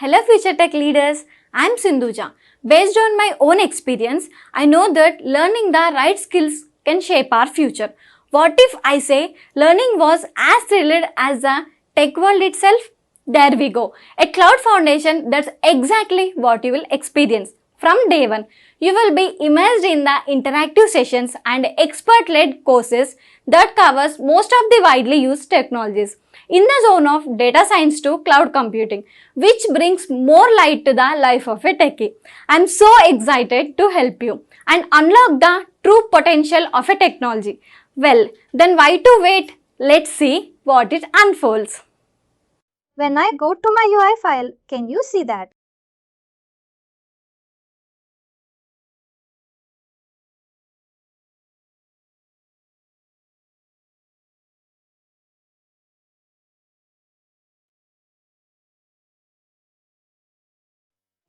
Hello future tech leaders, I am Sindhuja. Based on my own experience, I know that learning the right skills can shape our future. What if I say learning was as thrilled as the tech world itself? There we go. A cloud foundation, that's exactly what you will experience. From day one, you will be immersed in the interactive sessions and expert-led courses that covers most of the widely used technologies in the zone of data science to cloud computing, which brings more light to the life of a techie. I'm so excited to help you and unlock the true potential of a technology. Well, then why to wait? Let's see what it unfolds. When I go to my UI file, can you see that?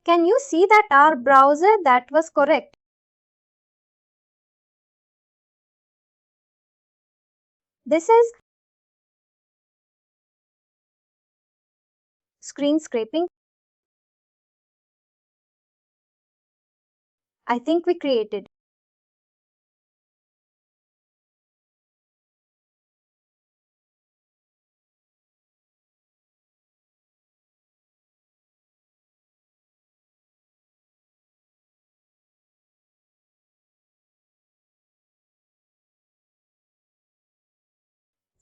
Can you see that our browser that was correct? This is screen scraping. I think we created.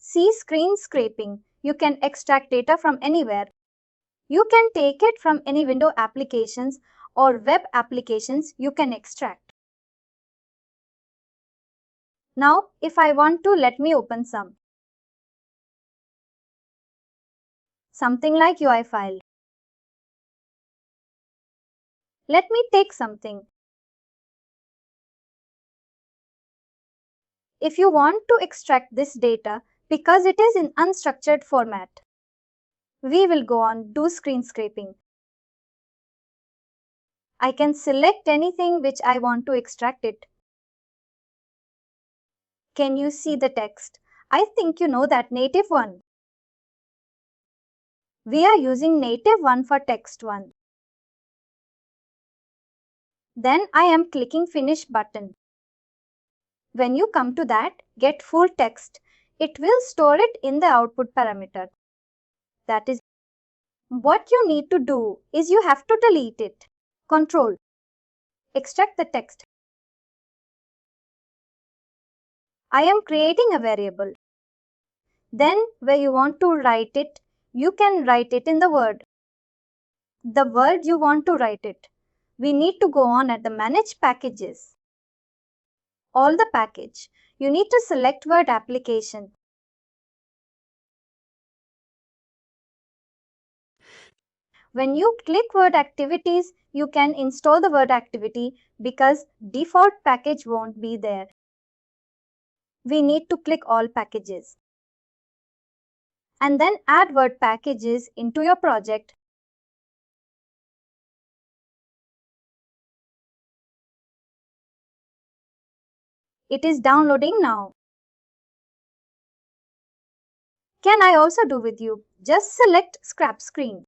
See screen scraping. You can extract data from anywhere. You can take it from any window applications or web applications you can extract. Now, if I want to, let me open something like UI file. Let me take something. If you want to extract this data because it is in unstructured format, we will go on do screen scraping. I can select anything which I want to extract it. Can you see the text? I think you know that native one. We are using native one for text one. Then I am clicking finish button. When you come to that get full text, it will store it in the output parameter. That is what you need to do is you have to delete it. Control. Extract the text. I am creating a variable. Then where you want to write it, you can write it in the word. The word you want to write it. We need to go on at the manage packages. All the package. You need to select word application. When you click word activities, you can install the word activity because default package won't be there. We need to click all packages. And then add word packages into your project. It is downloading now. Can I also do with you? Just select scrap screen.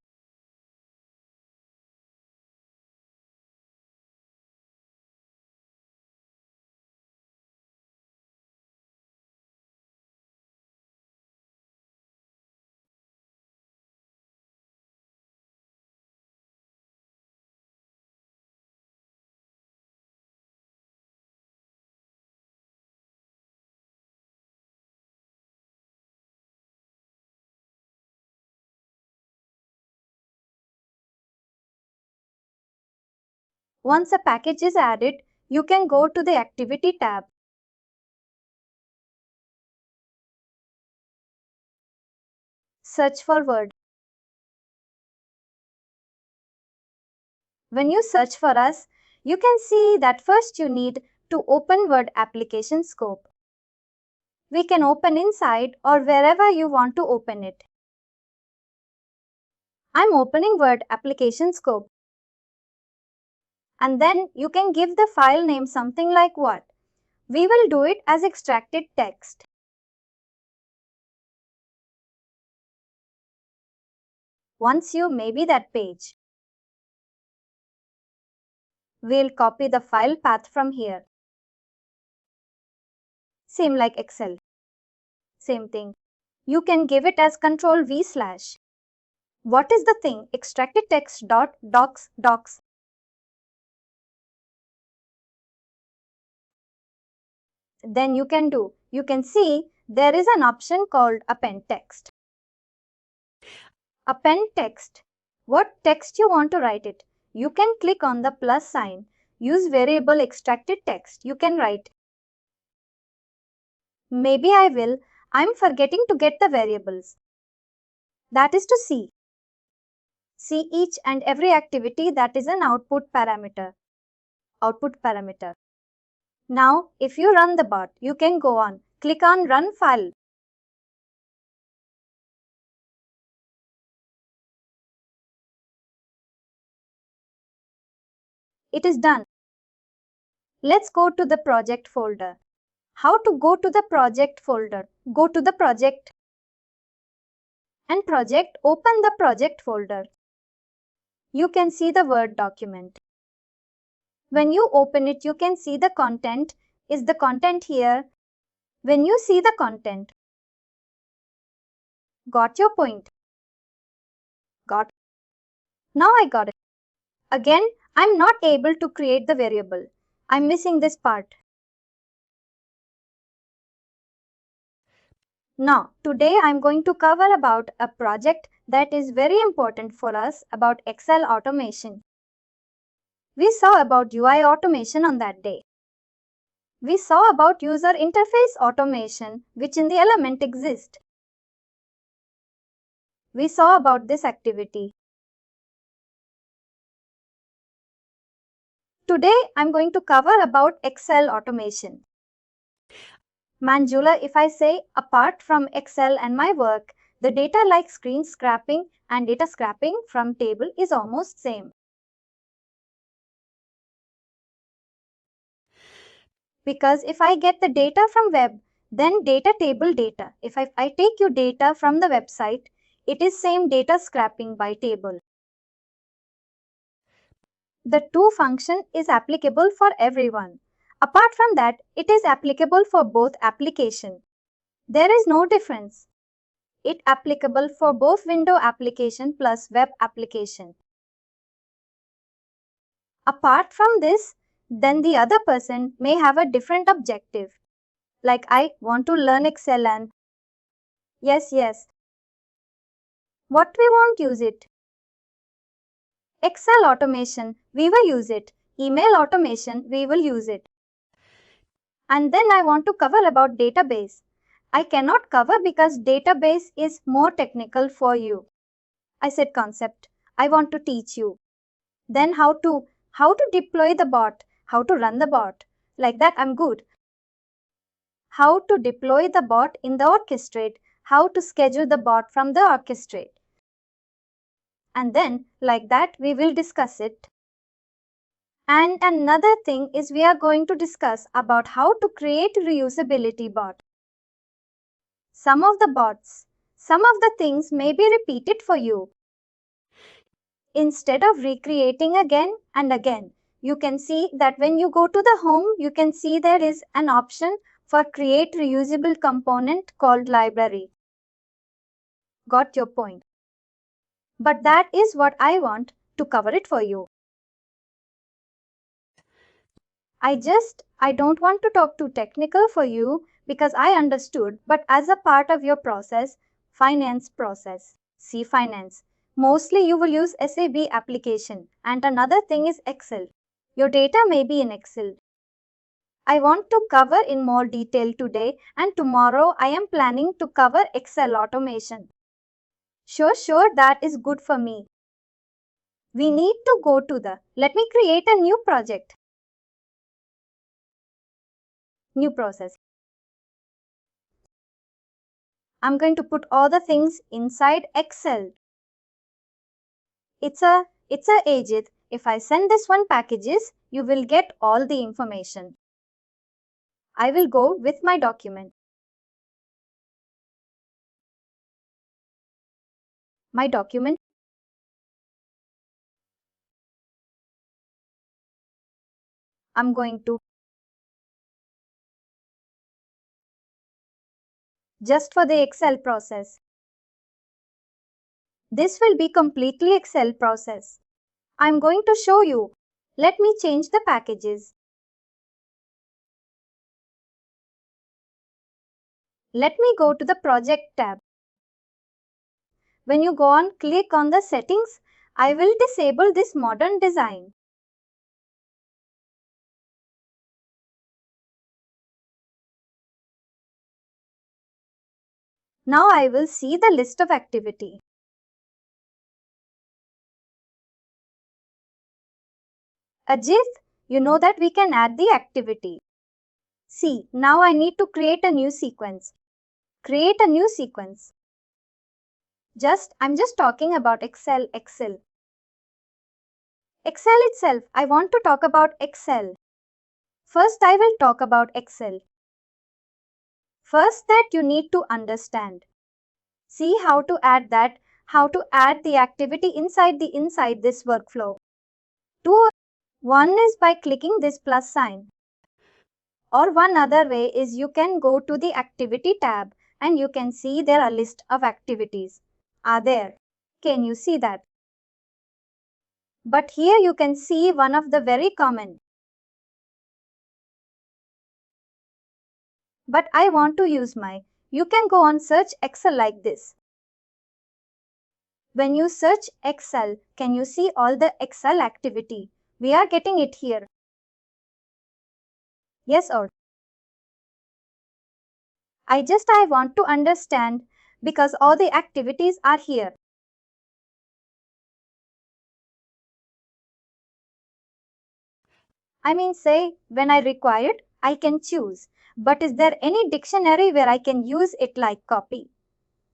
Once a package is added, you can go to the Activity tab. Search for word. When you search for us, you can see that first you need to open Word application scope. We can open inside or wherever you want to open it. I'm opening Word application scope. And then you can give the file name something like what? We will do it as extracted text. Once you maybe that page. We'll copy the file path from here. Same like Excel. Same thing. You can give it as Ctrl V /. What is the thing? Extracted text dot docs. Then you can see there is an option called append text. Append text. What text you want to write it? You can click on the plus sign. Use variable extracted text. You can write. Maybe I will. I'm forgetting to get the variables. That is to see. See each and every activity that is an output parameter. Now, if you run the bot, you can go on. Click on Run File. It is done. Let's go to the project folder. How to go to the project folder? Go to the project and project. Open the project folder. You can see the Word document. When you open it, you can see the content. Is the content here? When you see the content. Got your point? Got. Now I got it. Again, I'm not able to create the variable. I'm missing this part. Now, today I'm going to cover about a project that is very important for us about XL automation. We saw about UI automation on that day. We saw about user interface automation, which in the element exists. We saw about this activity. Today, I'm going to cover about XL automation. Manjula, if I say apart from Excel and my work, the data like screen scraping and data scraping from table is almost same. Because if I get the data from web, then data table data. If I take your data from the website, it is same data scraping by table. The two function is applicable for everyone. Apart from that, it is applicable for both application. There is no difference. It applicable for both window application plus web application. Apart from this, then the other person may have a different objective. Like I want to learn Excel and yes. What we won't use it? Excel automation, we will use it. Email automation, we will use it. And then I want to cover about database. I cannot cover because database is more technical for you. I said concept. I want to teach you. Then how to deploy the bot, how to run the bot. Like that I'm good. How to deploy the bot in the orchestrate, how to schedule the bot from the orchestrate. And then like that we will discuss it. And another thing is we are going to discuss about how to create reusability bot. Some of the things may be repeated for you. Instead of recreating again and again, you can see that when you go to the home, you can see there is an option for create reusable component called library. Got your point? But that is what I want to cover it for you. I don't want to talk too technical for you because I understood, but as a part of your process, finance process, see finance. Mostly you will use SAP application and another thing is Excel. Your data may be in Excel. I want to cover in more detail today and tomorrow I am planning to cover Excel automation. Sure, that is good for me. We need to go to let me create a new project. New process. I'm going to put all the things inside Excel. It's a Ajit. If I send this one packages, you will get all the information. I will go with my document. My document. I'm going to just for the Excel process. This will be completely Excel process. I'm going to show you. Let me change the packages. Let me go to the Project tab. When you go on, click on the settings. I will disable this modern design. Now I will see the list of activity. Ajit, you know that we can add the activity. See, now I need to create a new sequence. Create a new sequence. I'm just talking about Excel. Excel itself. I want to talk about Excel. First, I will talk about Excel. First, that you need to understand. See how to add the activity inside this workflow. One is by clicking this plus sign. Or one other way is you can go to the activity tab and you can see there are a list of activities are there. Can you see that? But here you can see one of the very common. But I want to use you can go on search Excel like this. When you search Excel, can you see all the Excel activity? We are getting it here. Yes or? I want to understand because all the activities are here. I mean, say, when I require it, I can choose. But is there any dictionary where I can use it like copy?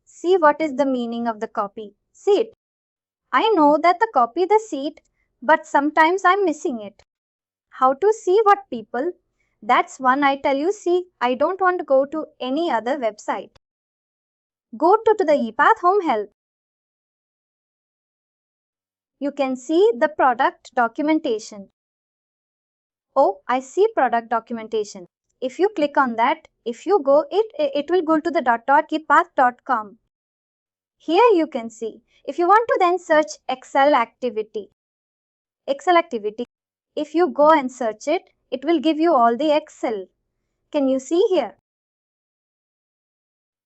See what is the meaning of the copy. See it. I know that the copy the seat, but sometimes I'm missing it. How to see what people? That's one I tell you. See, I don't want to go to any other website. Go to the UIPath Home Help. You can see the product documentation. Oh, I see product documentation. If you click on that, if you go, it will go to the .uipath.com. Here you can see. If you want to then search Excel activity. If you go and search it, it will give you all the Excel. Can you see here?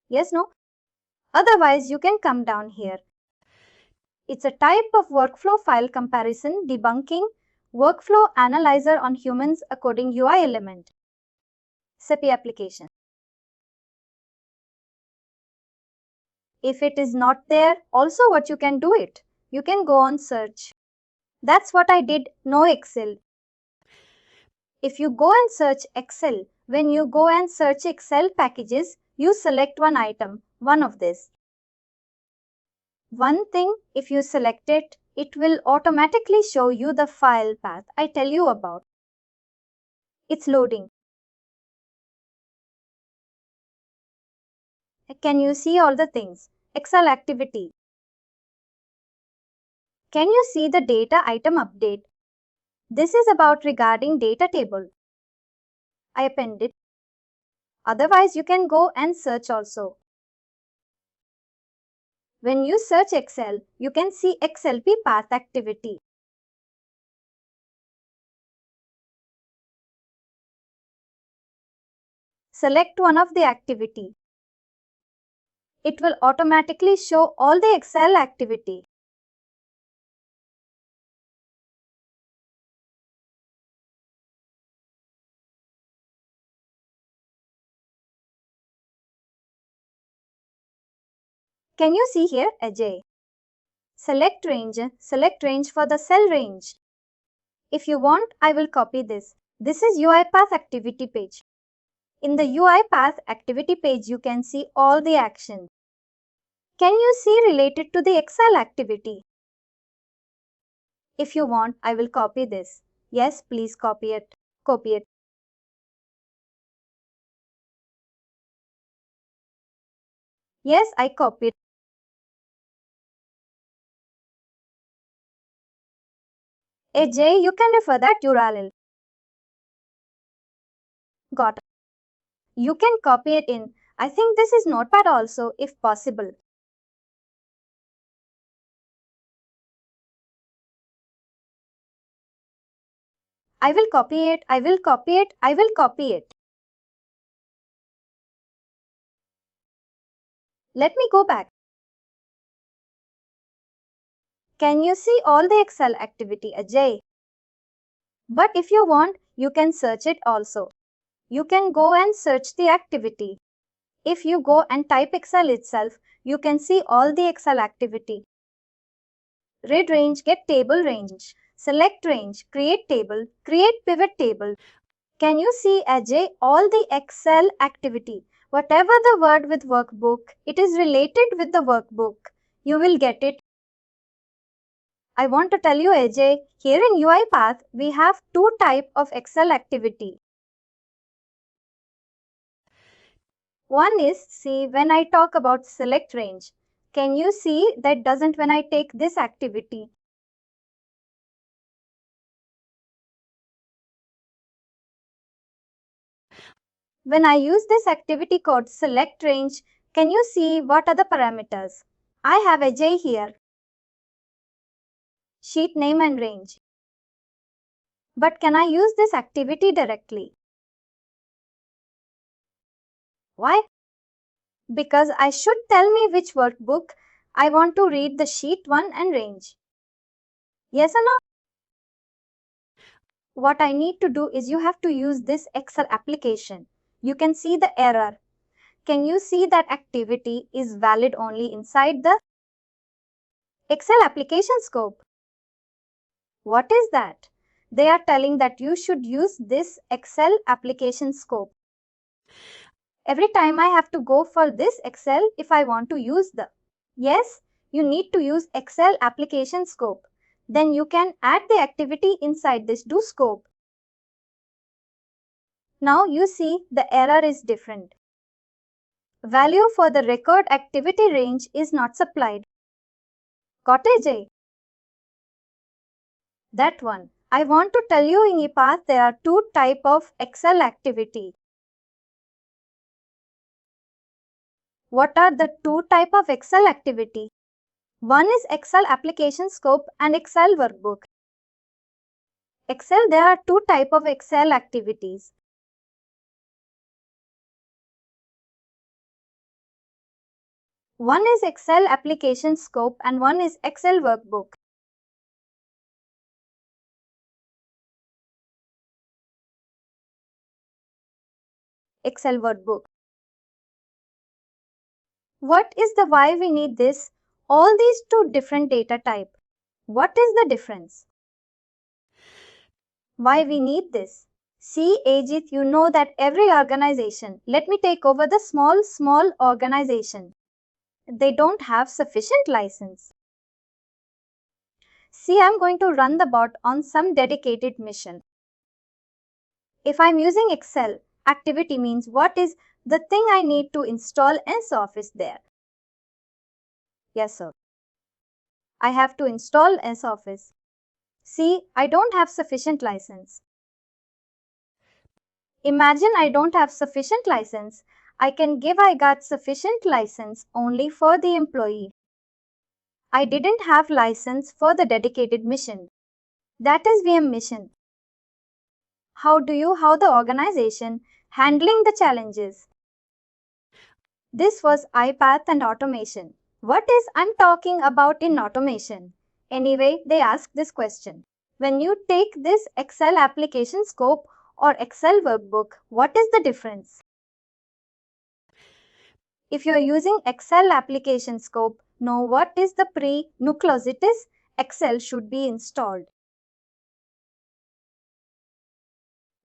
Yes, no? Otherwise, you can come down here. It's a type of workflow file comparison debunking workflow analyzer on humans according UI element. SAP application. If it is not there, also what you can do it. You can go on search. That's what I did, no Excel. If you go and search Excel, when you go and search Excel packages, you select one item, one of this. One thing, if you select it, it will automatically show you the file path I tell you about. It's loading. Can you see all the things? Excel activity. Can you see the data item update? This is about regarding data table. I append it. Otherwise, you can go and search also. When you search Excel, you can see XLP path activity. Select one of the activity. It will automatically show all the Excel activity. Can you see here, Ajay? Select range for the cell range. If you want, I will copy this. This is UiPath activity page. In the UiPath activity page, you can see all the action. Can you see related to the Excel activity? If you want, I will copy this. Yes, please copy it. Copy it. Yes, I copied. Ajay, you can refer that URL. Got it. You can copy it in. I think this is Notepad also, if possible. I will copy it, I will copy it, I will copy it. Let me go back. Can you see all the Excel activity, Ajay? But if you want, you can search it also. You can go and search the activity. If you go and type Excel itself, you can see all the Excel activity. Read range, get table range, select range, create table, create pivot table. Can you see, Ajay, all the Excel activity? Whatever the word with workbook, it is related with the workbook. You will get it. I want to tell you, Ajay, here in UiPath, we have two types of Excel activity. One is, see, when I talk about select range, can you see that doesn't when I take this activity? When I use this activity called select range, can you see what are the parameters? I have Ajay here, sheet name and range. But can I use this activity directly? Why? Because I should tell me which workbook I want to read the sheet 1 and range. Yes or no? What I need to do is you have to use this Excel application. You can see the error. Can you see that activity is valid only inside the Excel application scope? What is that? They are telling that you should use this Excel application scope. Every time I have to go for this Excel if I want to use the. Yes, you need to use Excel application scope. Then you can add the activity inside this do scope. Now you see the error is different. Value for the record activity range is not supplied. Got it, Jay? That one. I want to tell you in UiPath there are two types of Excel activity. What are the two types of Excel activity? One is Excel application scope and Excel workbook. Excel, there are two types of Excel activities. One is Excel application scope and one is Excel workbook. Excel workbook. What is the why we need this? All these two different data type. What is the difference? Why we need this? See, Ajit, you know that every organization, let me take over the small organization. They don't have sufficient license. See, I'm going to run the bot on some dedicated mission. If I'm using Excel, activity means what is the thing I need to install S Office there. Yes, sir. I have to install S Office. See, I don't have sufficient license. Imagine I don't have sufficient license. I can give I got sufficient license only for the employee. I didn't have license for the dedicated mission. That is VM mission. How the organization handling the challenges? This was UiPath and automation. What is I'm talking about in automation? Anyway, they asked this question. When you take this Excel application scope or Excel workbook, what is the difference? If you are using Excel application scope, know what is the prerequisites Excel should be installed.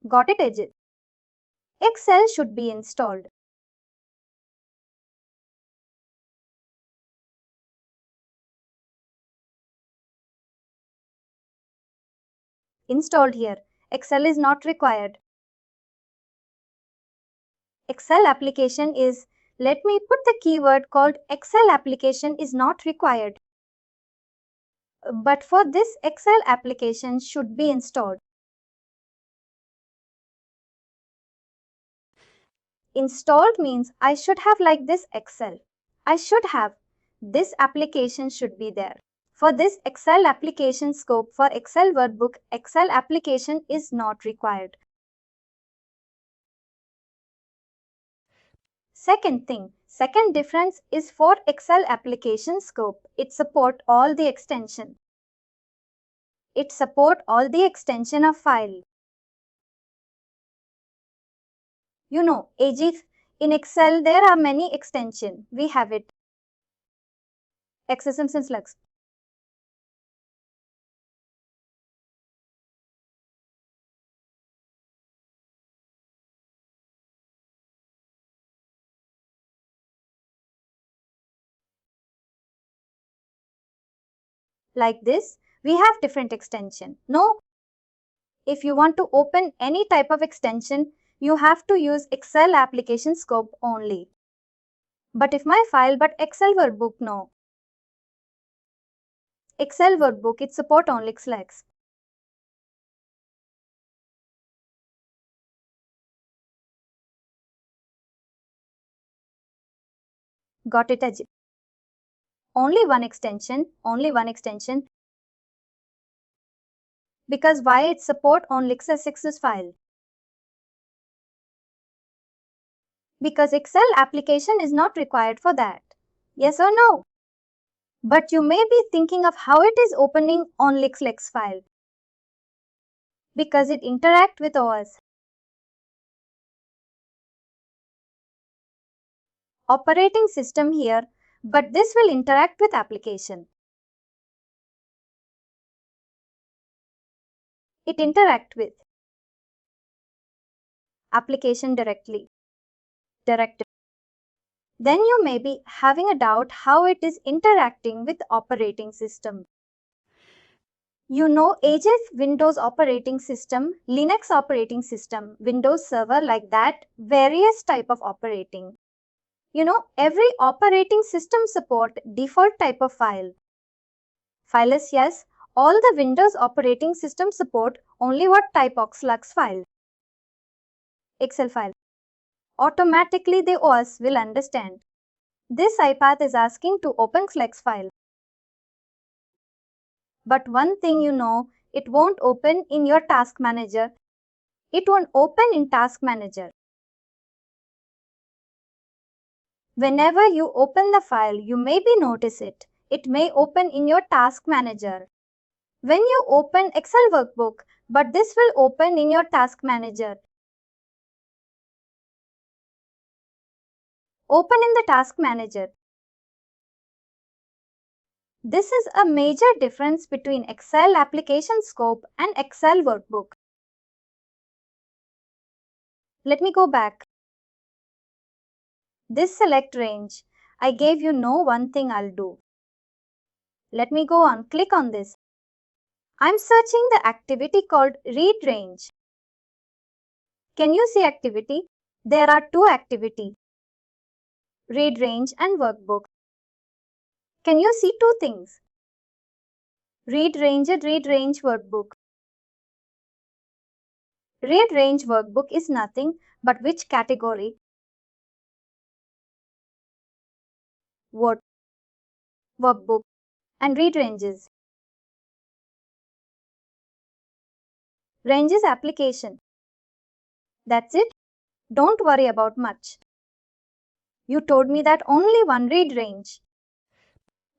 Got it, Ajit? Excel should be installed. Installed here. Excel is not required. Excel application is, let me put the keyword called Excel application is not required. But for this Excel application should be installed. Installed means I should have like this Excel. I should have. This application should be there. For this Excel application scope for Excel workbook, Excel application is not required. Second difference is for Excel application scope. It support all the extension. It support all the extension of file. You know, AGs, in Excel there are many extension. We have it. XSM since Lux. Like this, we have different extension. No, if you want to open any type of extension, you have to use Excel application scope only. But if my file but Excel workbook, no. Excel workbook, it support only Xlex. Got it, Ajit? Only one extension. Because why it support only XSX's file? Because Excel application is not required for that. Yes or no? But you may be thinking of how it is opening on Xlex file. Because it interact with OS. Operating system here, but this will interact with application. It interact with application directly. Then you may be having a doubt how it is interacting with operating system. You know AG's Windows operating system, Linux operating system, Windows Server, like that, various type of operating. You know, every operating system support default type of file. File is yes, all the Windows operating system support only what type of Xlux file? Excel file. Automatically the OS will understand. This UiPath is asking to open Xlux file. But one thing you know, it won't open in your task manager. It won't open in task manager. Whenever you open the file, you maybe notice it. It may open in your task manager. When you open Excel workbook, but this will open in your task manager. Open in the task manager. This is a major difference between Excel application scope and Excel workbook. Let me go back. This select range, I gave you no one thing I'll do. Let me go on, click on this. I'm searching the activity called read range. Can you see activity? There are two activities, read range and workbook. Can you see two things? Read range and read range workbook. Read range workbook is nothing but which category? What? Workbook and read ranges. Ranges application. That's it. Don't worry about much. You told me that only one read range.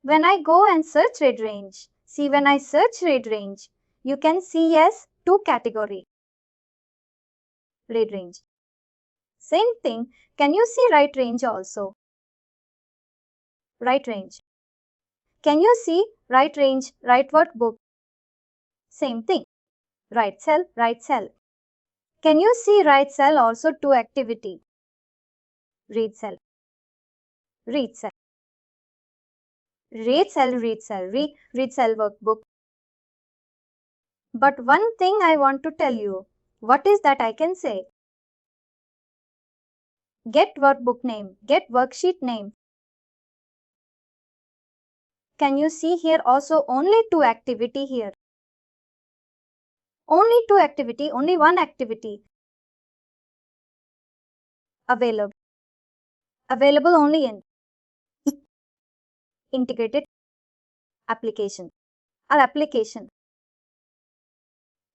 When I go and search read range, see when I search read range, you can see yes, two category. Read range. Same thing, can you see write range also? Write range. Can you see write range, write workbook? Same thing. Write cell, write cell. Can you see write cell also two activity? Read cell. Read cell. Read cell, read cell, read cell workbook. But one thing I want to tell you. What is that I can say? Get workbook name, get worksheet name. Can you see here also only two activity here? Only two activity, only one activity. Available. Available only in integrated application. Our application.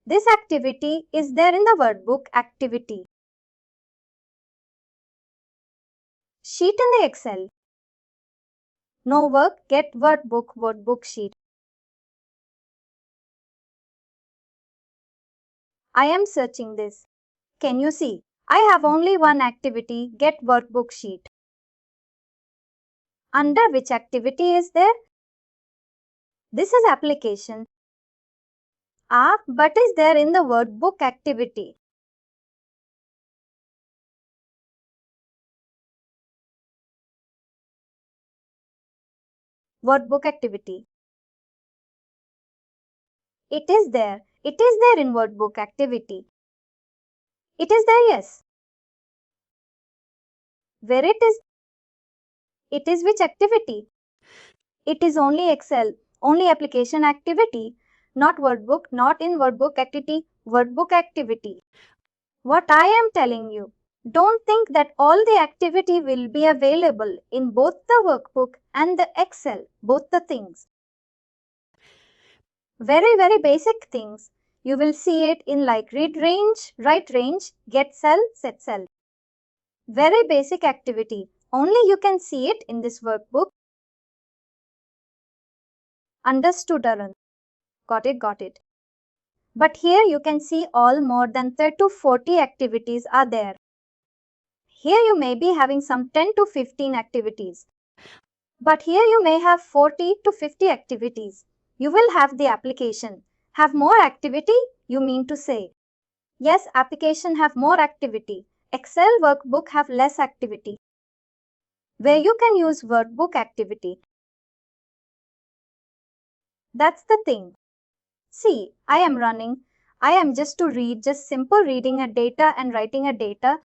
This activity is there in the workbook activity. Sheet in the Excel. No work, get workbook sheet. I am searching this. Can you see? I have only one activity, get workbook sheet. Under which activity is there? This is application. But is there in the workbook activity. Workbook activity. It is there. It is there in workbook activity. It is there, yes. Where it is? It is which activity? It is only Excel, only application activity, not workbook, not in workbook activity, workbook activity. What I am telling you, don't think that all the activity will be available in both the workbook and the Excel, both the things. Very, very basic things. You will see it in like read range, write range, get cell, set cell. Very basic activity. Only you can see it in this workbook. Understood, Arun? Got it, got it. But here you can see all more than 30 to 40 activities are there. Here you may be having some 10 to 15 activities. But here you may have 40 to 50 activities. You will have the application. Have more activity, you mean to say. Yes, application have more activity. Excel workbook have less activity. Where you can use workbook activity. That's the thing. See, I am running. I am just to read, just simple reading a data and writing a data.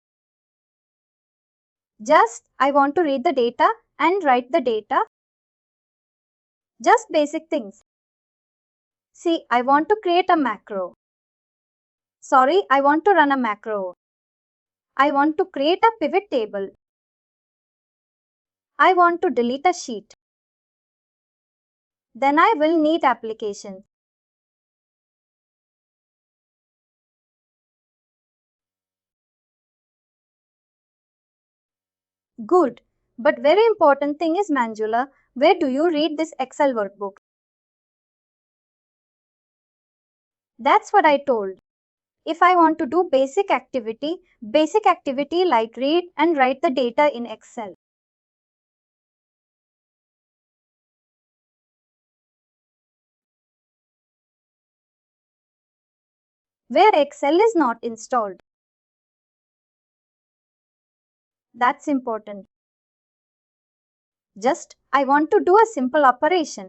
Just I want to read the data and write the data. Just basic things. See, I want to create a macro. Sorry, I want to run a macro. I want to create a pivot table. I want to delete a sheet. Then I will need application. Good. But very important thing is Manjula, where do you read this Excel workbook? That's what I told. If I want to do basic activity like read and write the data in Excel. Where Excel is not installed. That's important. Just I want to do a simple operation.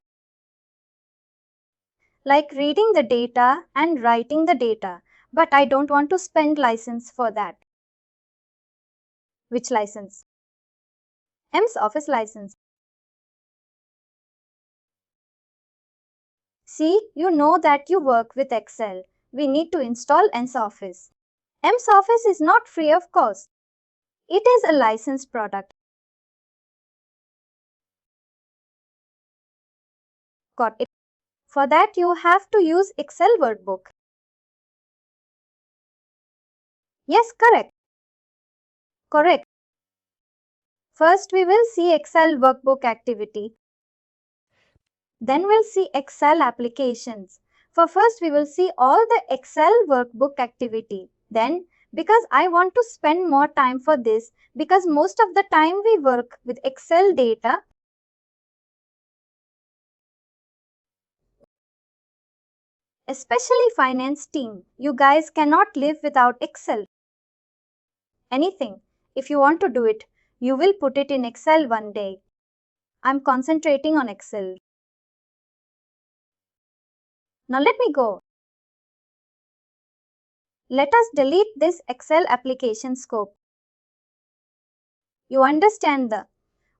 Like reading the data and writing the data. But I don't want to spend license for that. Which license? MS Office license. See, you know that you work with Excel. We need to install MS Office. MS Office is not free of cost. It is a licensed product. Got it. For that you have to use Excel workbook. Yes, correct. Correct. First we will see Excel workbook activity. Then we'll see Excel applications. For first we will see all the Excel workbook activity. Then because I want to spend more time for this, because most of the time we work with Excel data. Especially finance team, you guys cannot live without Excel. Anything, if you want to do it, you will put it in Excel one day. I'm concentrating on Excel. Now let me go. Let us delete this Excel application scope. You understand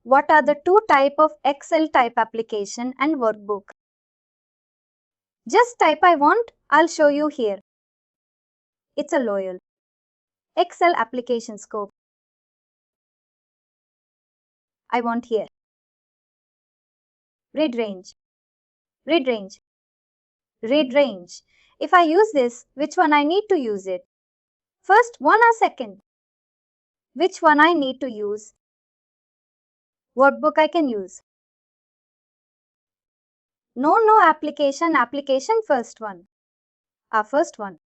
what are the two type of Excel type application and workbook. Just type I want, I'll show you here. It's a loyal Excel application scope. I want here. Read range. Read range. Read range. If I use this, which one I need to use it? First one or second? Which one I need to use? Workbook I can use. No application first one. Our first one.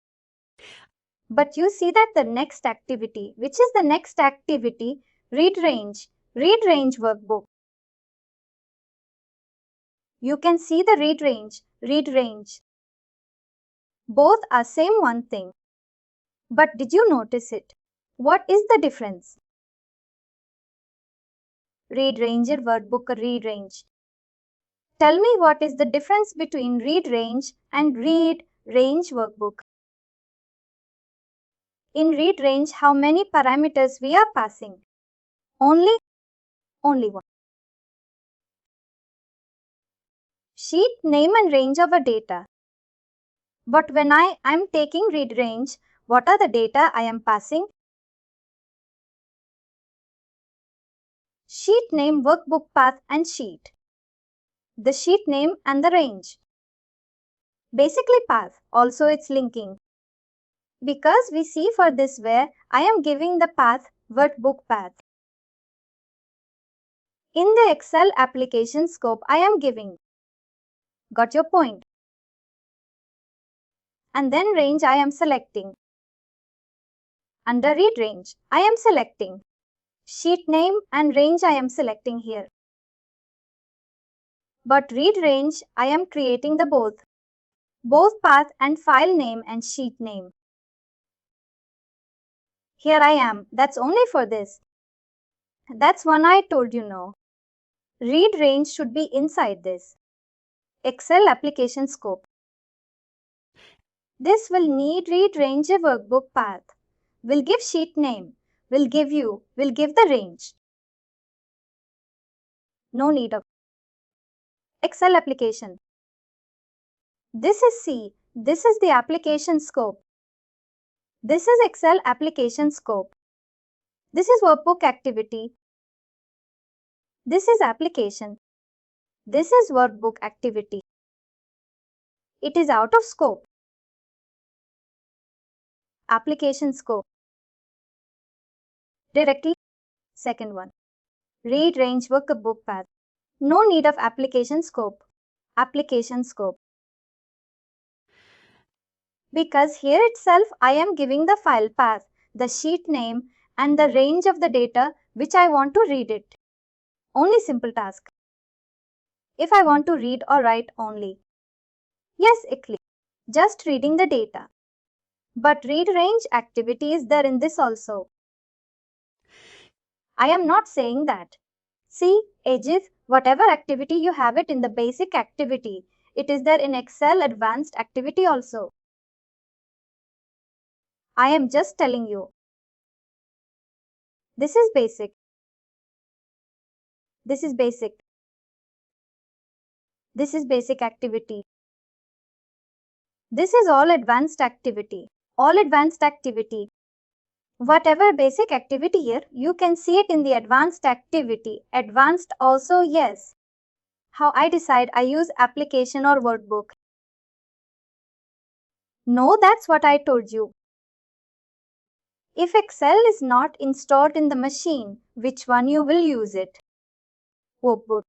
But you see that the next activity, which is the next activity? Read range workbook. You can see the read range. Both are same one thing. But did you notice it? What is the difference? Read range workbook read range. Tell me what is the difference between read range and read range workbook. In read range, how many parameters we are passing? Only one. Sheet name and range of a data. But when I am taking read range, what are the data I am passing? Sheet name, workbook path and sheet. The sheet name and the range. Basically path, also it's linking. Because we see for this where I am giving the path, workbook path. In the Excel application scope I am giving. Got your point? And then range I am selecting. Under read range, I am selecting. Sheet name and range I am selecting here. But read range, I am creating the both path and file name and sheet name. Here I am, that's only for this. That's one I told you no. Read range should be inside this. Excel application scope. This will need read range a workbook path. Will give sheet name. Will give the range. No need of Excel application. This is C. This is the application scope. This is Excel application scope. This is workbook activity. This is application. This is workbook activity. It is out of scope. Application scope. Directly. Second one. Read range workbook path. No need of application scope. Application scope. Because here itself I am giving the file path, the sheet name and the range of the data which I want to read it. Only simple task. If I want to read or write only. Yes, click. Just reading the data. But read range activity is there in this also. I am not saying that. See, Ajit, whatever activity you have it in the basic activity, it is there in Excel advanced activity also. I am just telling you. This is basic. This is basic. This is basic activity. This is all advanced activity. All advanced activity. Whatever basic activity here, you can see it in the advanced activity. Advanced also, yes. How I decide I use application or workbook? No, that's what I told you. If Excel is not installed in the machine, which one you will use it? Workbook.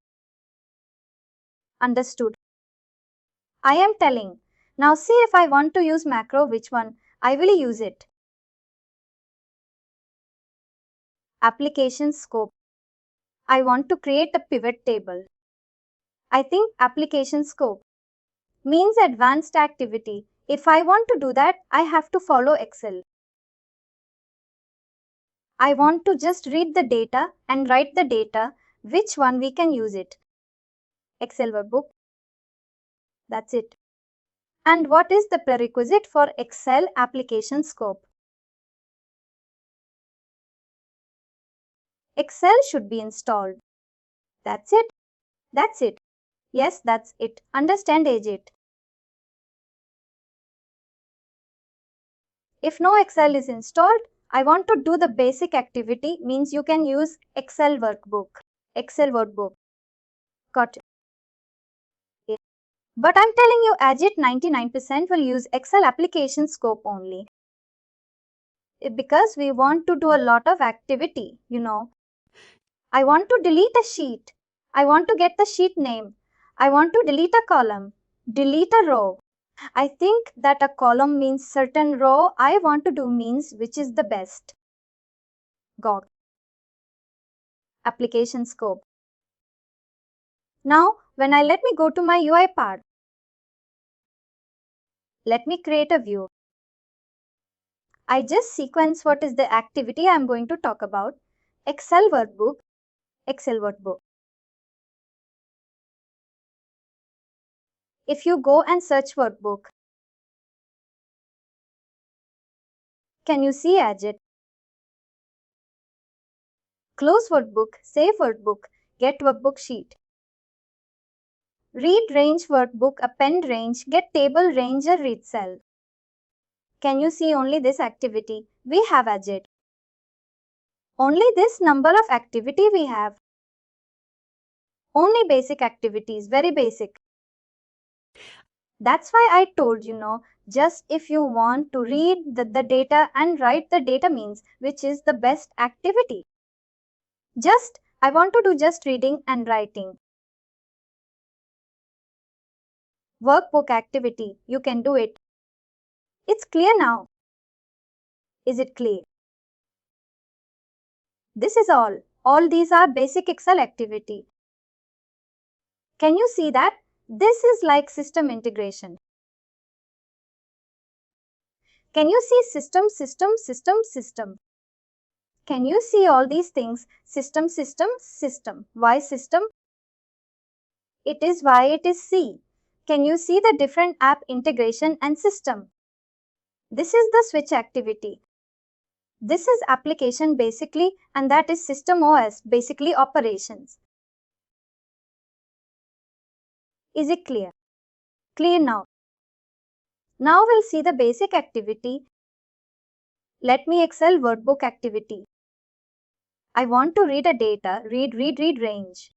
Understood. I am telling. Now see if I want to use macro, which one I will use it. Application scope. I want to create a pivot table. I think application scope means advanced activity. If I want to do that, I have to follow Excel. I want to just read the data and write the data. Which one we can use it? Excel workbook. That's it. And what is the prerequisite for Excel application scope? Excel should be installed. That's it. That's it. Yes, that's it. Understand it. If no Excel is installed, I want to do the basic activity means you can use Excel workbook. Excel workbook. Got it. But I'm telling you, Agit 99% will use Excel application scope only. Because we want to do a lot of activity, I want to delete a sheet. I want to get the sheet name. I want to delete a column. Delete a row. I think that a column means certain row. I want to do means which is the best. Got application scope. Now, let me go to my UiPath. Let me create a view. I just sequence what is the activity I am going to talk about. Excel workbook. Excel workbook. If you go and search workbook, can you see Agit? Close workbook, save workbook, get workbook sheet. Read range workbook, append range, get table range or read cell. Can you see only this activity? We have Agit. Only this number of activity we have. Only basic activities, very basic. That's why I told just if you want to read the data and write the data means which is the best activity. I want to do just reading and writing. Workbook activity, you can do it. It's clear now. Is it clear? This is all. All these are basic Excel activity. Can you see that? This is like system integration. Can you see system, system, system, system? Can you see all these things? System, system, system. Why system? It is why it is C. Can you see the different app integration and system? This is the switch activity. This is application basically, and that is system OS, basically operations. Is it clear? Clear now. Now we'll see the basic activity. Let me Excel workbook activity. I want to read a data, read range.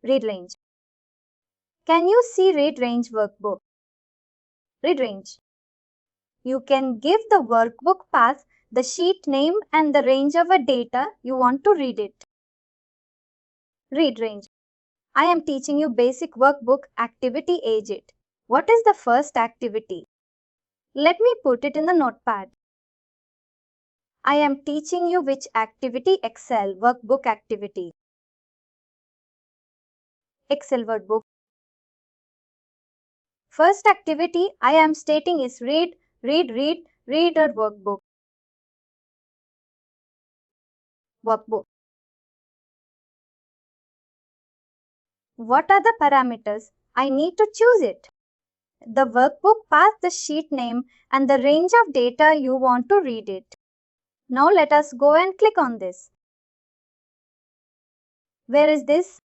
Read range. Can you see read range workbook? Read range. You can give the workbook path, the sheet name and the range of a data you want to read it. Read range. I am teaching you basic workbook activity Agit. What is the first activity? Let me put it in the notepad. I am teaching you which activity Excel workbook activity. Excel workbook. First activity I am stating is read a workbook. Workbook. What are the parameters? I need to choose it. The workbook path, the sheet name and the range of data you want to read it. Now let us go and click on this. Where is this?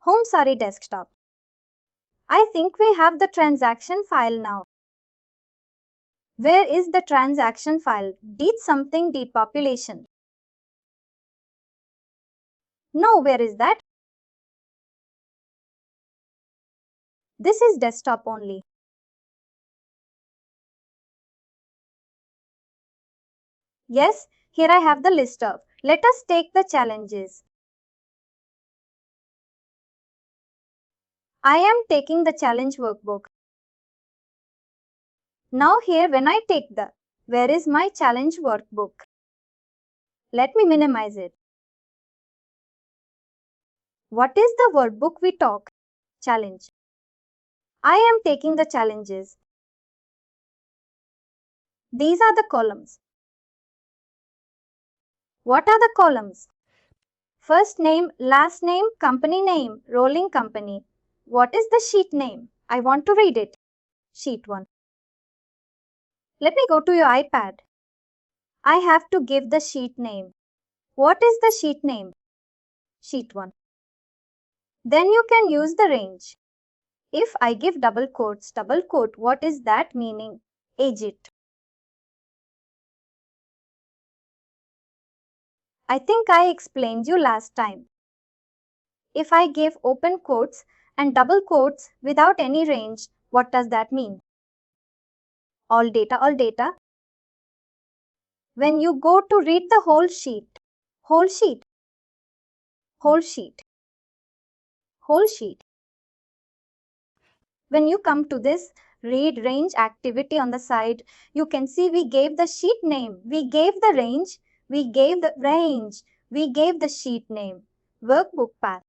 Home Sorry desktop. I think we have the transaction file now. Where is the transaction file? Did something depopulation? No, where is that? This is desktop only. Yes, here I have the list of. Let us take the challenges. I am taking the challenge workbook. Now here when I take where is my challenge workbook? Let me minimize it. What is the workbook we talk? Challenge. I am taking the challenges. These are the columns. What are the columns? First name, last name, company name, rolling company. What is the sheet name? I want to read it. Sheet 1. Let me go to your iPad. I have to give the sheet name. What is the sheet name? Sheet 1. Then you can use the range. If I give double quote, what is that meaning? Agit. I think I explained you last time. If I give open quotes and double quotes without any range, what does that mean? All data, all data. When you go to read the whole sheet, whole sheet, whole sheet, whole sheet. When you come to this read range activity on the side, you can see we gave the sheet name, we gave the range, we gave the range, we gave the sheet name, workbook path.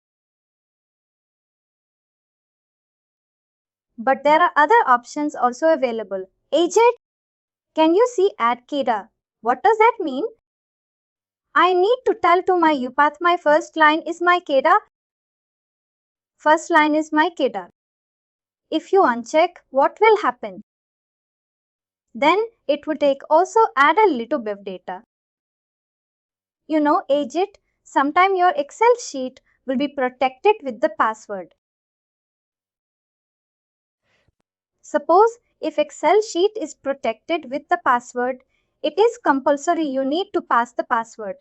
But there are other options also available. Agent, can you see add Keda? What does that mean? I need to tell to my UPath my first line is my Keda. First line is my Keda. If you uncheck, what will happen? Then it would take also add a little bit of data. You know, Agent, sometime your Excel sheet will be protected with the password. Suppose if Excel sheet is protected with the password, it is compulsory you need to pass the password.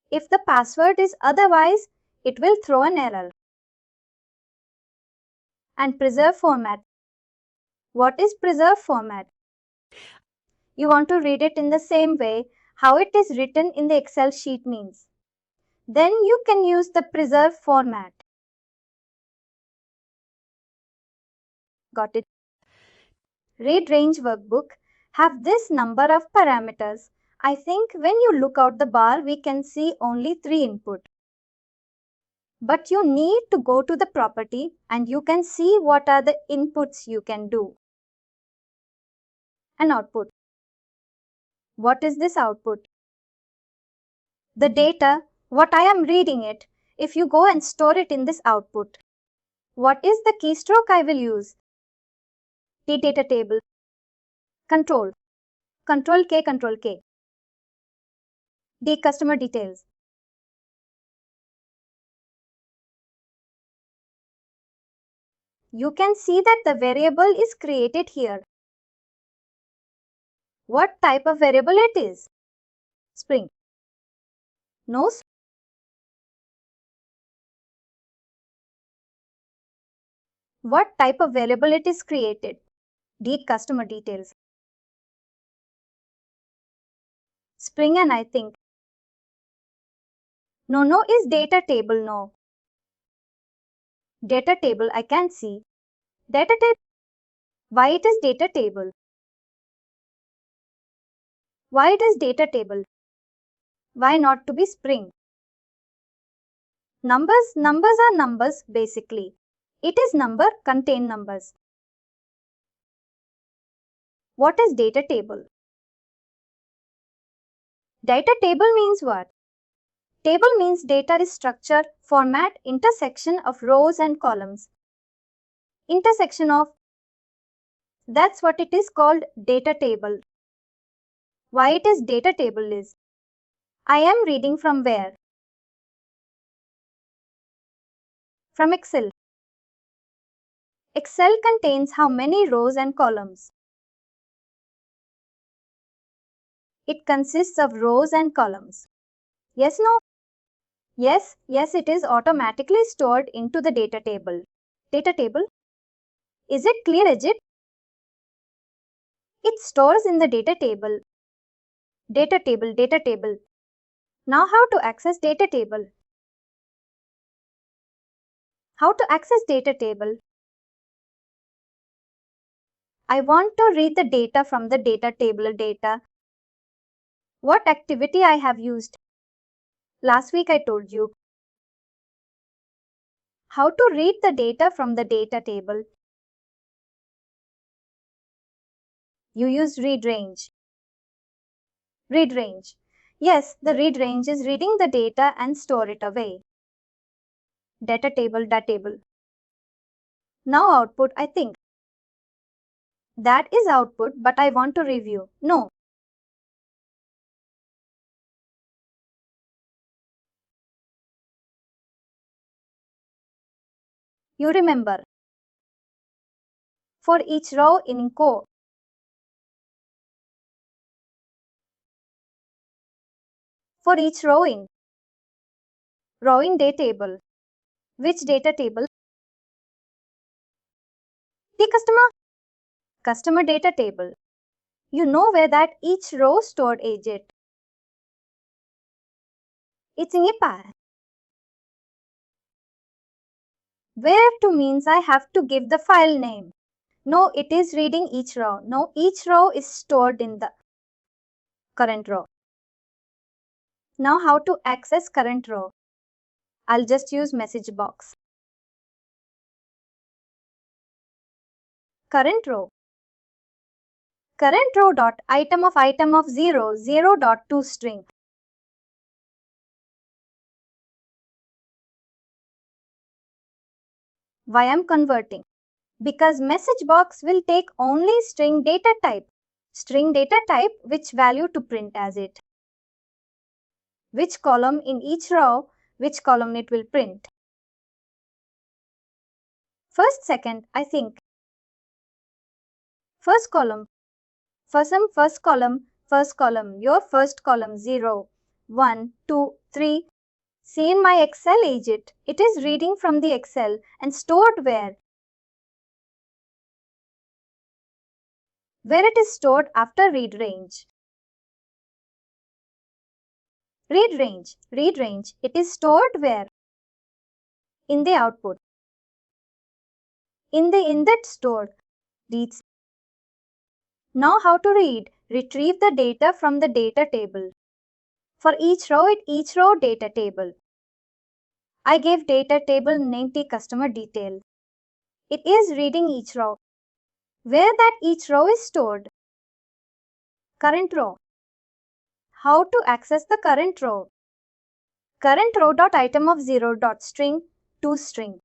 If the password is otherwise, it will throw an error. And preserve format. What is preserve format? You want to read it in the same way how it is written in the Excel sheet means. Then you can use the preserve format. Got it? Read range workbook have this number of parameters. I think when you look out the bar, we can see only 3 input. But you need to go to the property and you can see what are the inputs you can do. An output. What is this output? The data, what I am reading it, if you go and store it in this output. What is the keystroke I will use? D data table. Control. Control K, Control K. D customer details. You can see that the variable is created here. What type of variable it is? Spring. No. What type of variable it is created? D customer details. Spring and I think. No is data table no. Data table I can see. Data table. Why it is data table? Why it is data table? Why not to be spring? Numbers are numbers basically. It is number contain numbers. What is data table? Data table means what? Table means data is structure, format, intersection of rows and columns. Intersection of. That's what it is called data table. Why it is data table is. I am reading from where? From Excel. Excel contains how many rows and columns? It consists of rows and columns. Yes, no? Yes, it is automatically stored into the data table. Data table? Is it clear, Ajit? It stores in the data table. Data table, data table. Now how to access data table? How to access data table? I want to read the data from the data table data. What activity I have used? Last week I told you. How to read the data from the data table? You use read range. Read range. Yes, the read range is reading the data and store it away. Data table, data table. Now output, I think. That is output, but I want to review. No. You remember. For each row in core. for each row in data table. Which data table? The customer data table. You know where that each row stored agent. It's in UIPath. Where to means I have to give the file name. No, it is reading each row. No, each row is stored in the current row. Now how to access current row? I'll just use message box. Current row. Current row dot item of 0, 0 dot to string. Why I'm converting? Because message box will take only string data type. String data type which value to print as it. Which column in each row, which column it will print. First, second, I think. First column. First column. Your first column 0, 1, 2, 3. See in my Excel agent, it is reading from the Excel and stored where? Where it is stored after read range. Read range. It is stored where? In the output. In that stored. Reads. Now how to read? Retrieve the data from the data table. For each row data table. I gave data table name T customer detail. It is reading each row. Where that each row is stored? Current row. How to access the current row? Current row dot item of 0 dot string to string.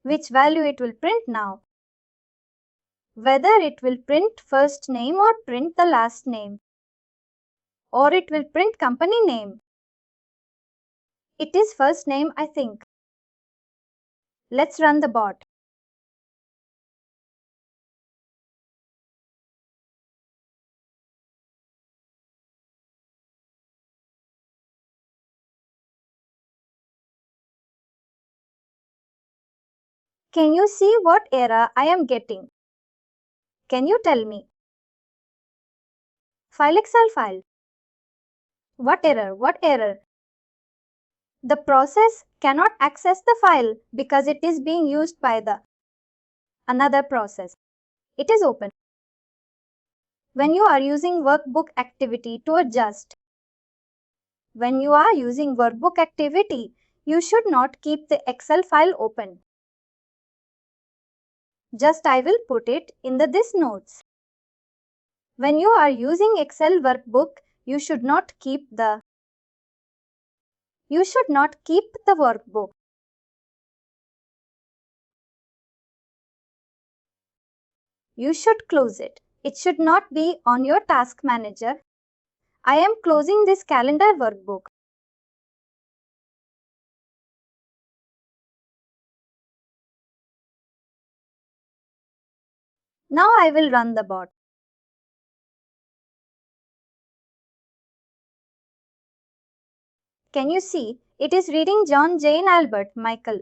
Which value it will print now? Whether it will print first name or print the last name. Or it will print company name. It is first name, I think. Let's run the bot. Can you see what error I am getting? Can you tell me? File Excel file. What error? The process cannot access the file because it is being used by the another process. It is open. When you are using workbook activity to adjust. When you are using workbook activity, you should not keep the Excel file open. Just I will put it in this notes. When you are using Excel workbook, you should not keep the workbook. You should close it. It should not be on your task manager. I am closing this calendar workbook. Now I will run the bot. Can you see? It is reading John, Jane, Albert, Michael.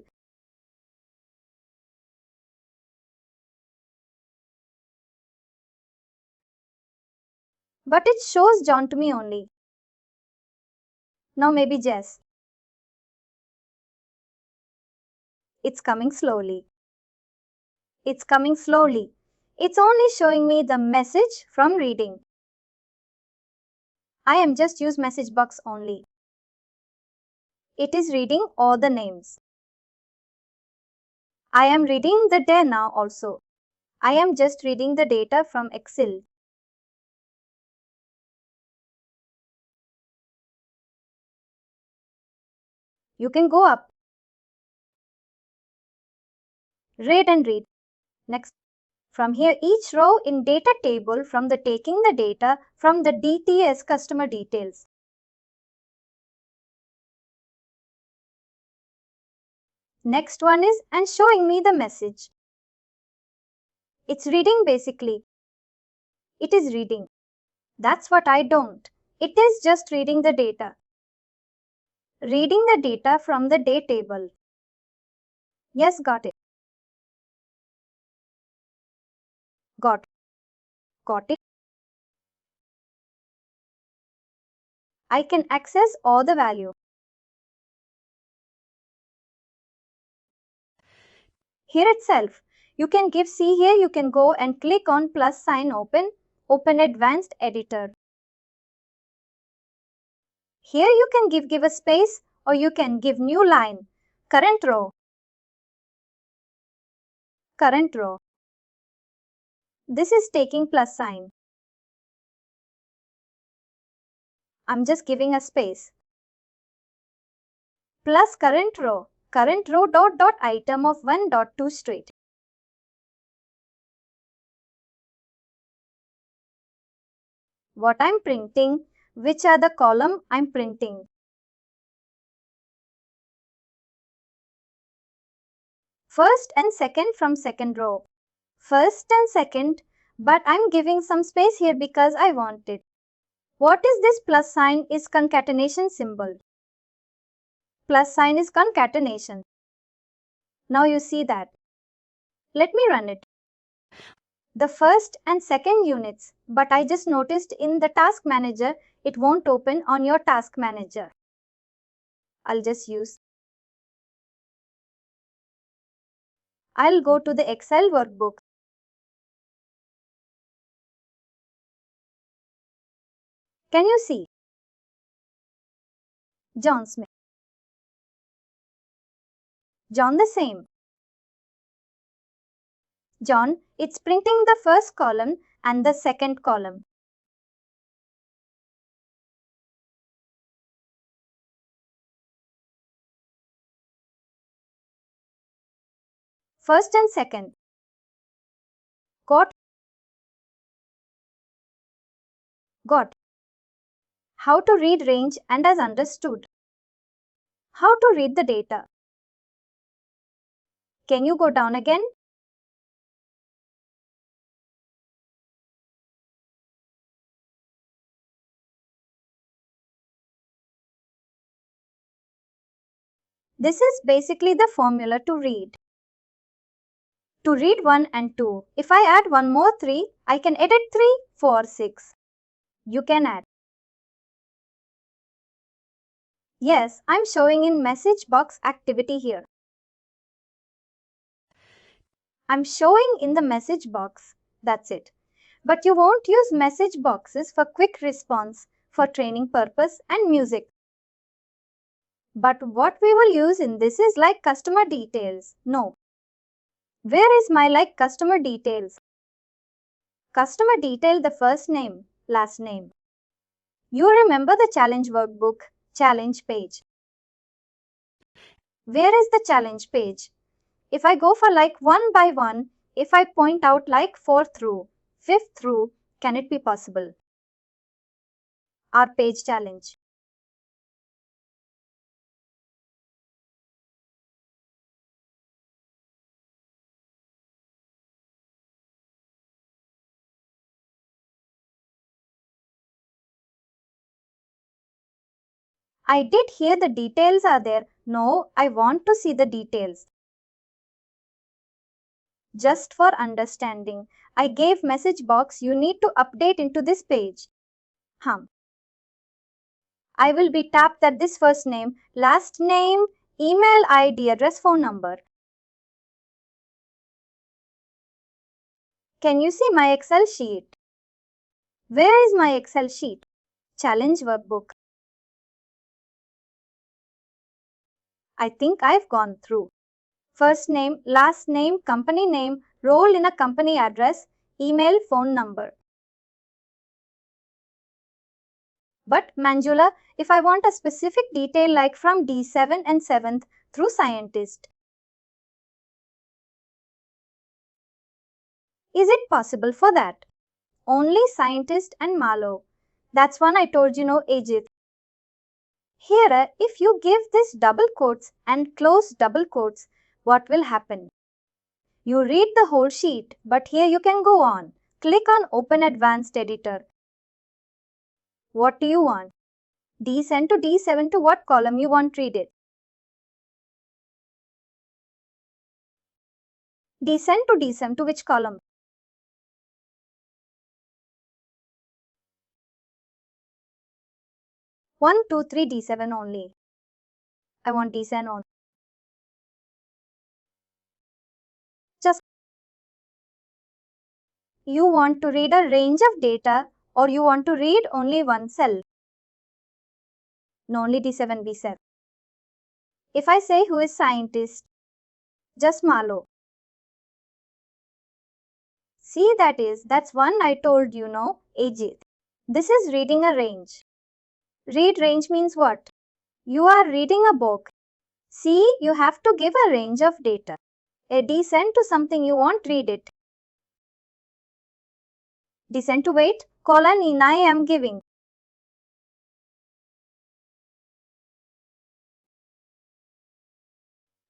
But it shows John to me only. Now maybe Jess. It's coming slowly. It's only showing me the message from reading. I am just use message box only. It is reading all the names. I am reading the day now also. I am just reading the data from Excel. You can go up. Read and read. Next. From here, each row in data table from the taking the data from the DTS customer details. Next one is and showing me the message. It's reading basically. It is reading. That's what I don't. It is just reading the data. Reading the data from the day table. Yes, got it. Got it. I can access all the value. Here itself, you can see here you can go and click on plus sign open advanced editor. Here you can give a space or you can give new line, current row. This is taking plus sign. I'm just giving a space. Plus current row dot item of 1.2 straight. What I'm printing, which are the column I'm printing. First and second from second row. First and second, but I'm giving some space here because I want it. What is this plus sign is concatenation symbol. Plus sign is concatenation. Now you see that. Let me run it. The first and second units, but I just noticed in the task manager, it won't open on your task manager. I'll go to the Excel workbook. Can you see? John Smith. John the same. John, it's printing the first column and the second column. First and second. Got. How to read range and as understood. How to read the data. Can you go down again? This is basically the formula to read. To read 1 and 2, if I add one more 3, I can edit 3, 4, 6. You can add. Yes, I'm showing in message box activity here. I'm showing in the message box. That's it. But you won't use message boxes for quick response, for training purpose and music. But what we will use in this is like customer details. No. Where is my like customer details? Customer detail the first name, last name. You remember the challenge workbook, challenge page. Where is the challenge page? If I go for like 1 by 1, if I point out like 4th row, 5th row, can it be possible? Our page challenge. I did hear the details are there. No, I want to see the details. Just for understanding, I gave message box you need to update into this page. I will be tapped at this first name, last name, email ID, address, phone number. Can you see my Excel sheet? Where is my Excel sheet? Challenge workbook. I think I've gone through. First name, last name, company name, role in a company address, email, phone number. But Manjula, if I want a specific detail like from D7 and 7th through scientist, is it possible for that? Only scientist and Malo. That's one I told you, Ajit. Here, if you give this double quotes and close double quotes, what will happen? You read the whole sheet, but here you can go on. Click on Open Advanced Editor. What do you want? Descend to D7 to what column you want read it. Descend to D7 to which column? One, two, three, D7 only. I want D7 on. Just you want to read a range of data or you want to read only one cell? No, only D7, B7. If I say who is scientist, just Malo. See, that's one I told you, no, Ajit. This is reading a range. Read range means what? You are reading a book. See, you have to give a range of data. A descend to something you want read it. Descend to wait, colon in I am giving.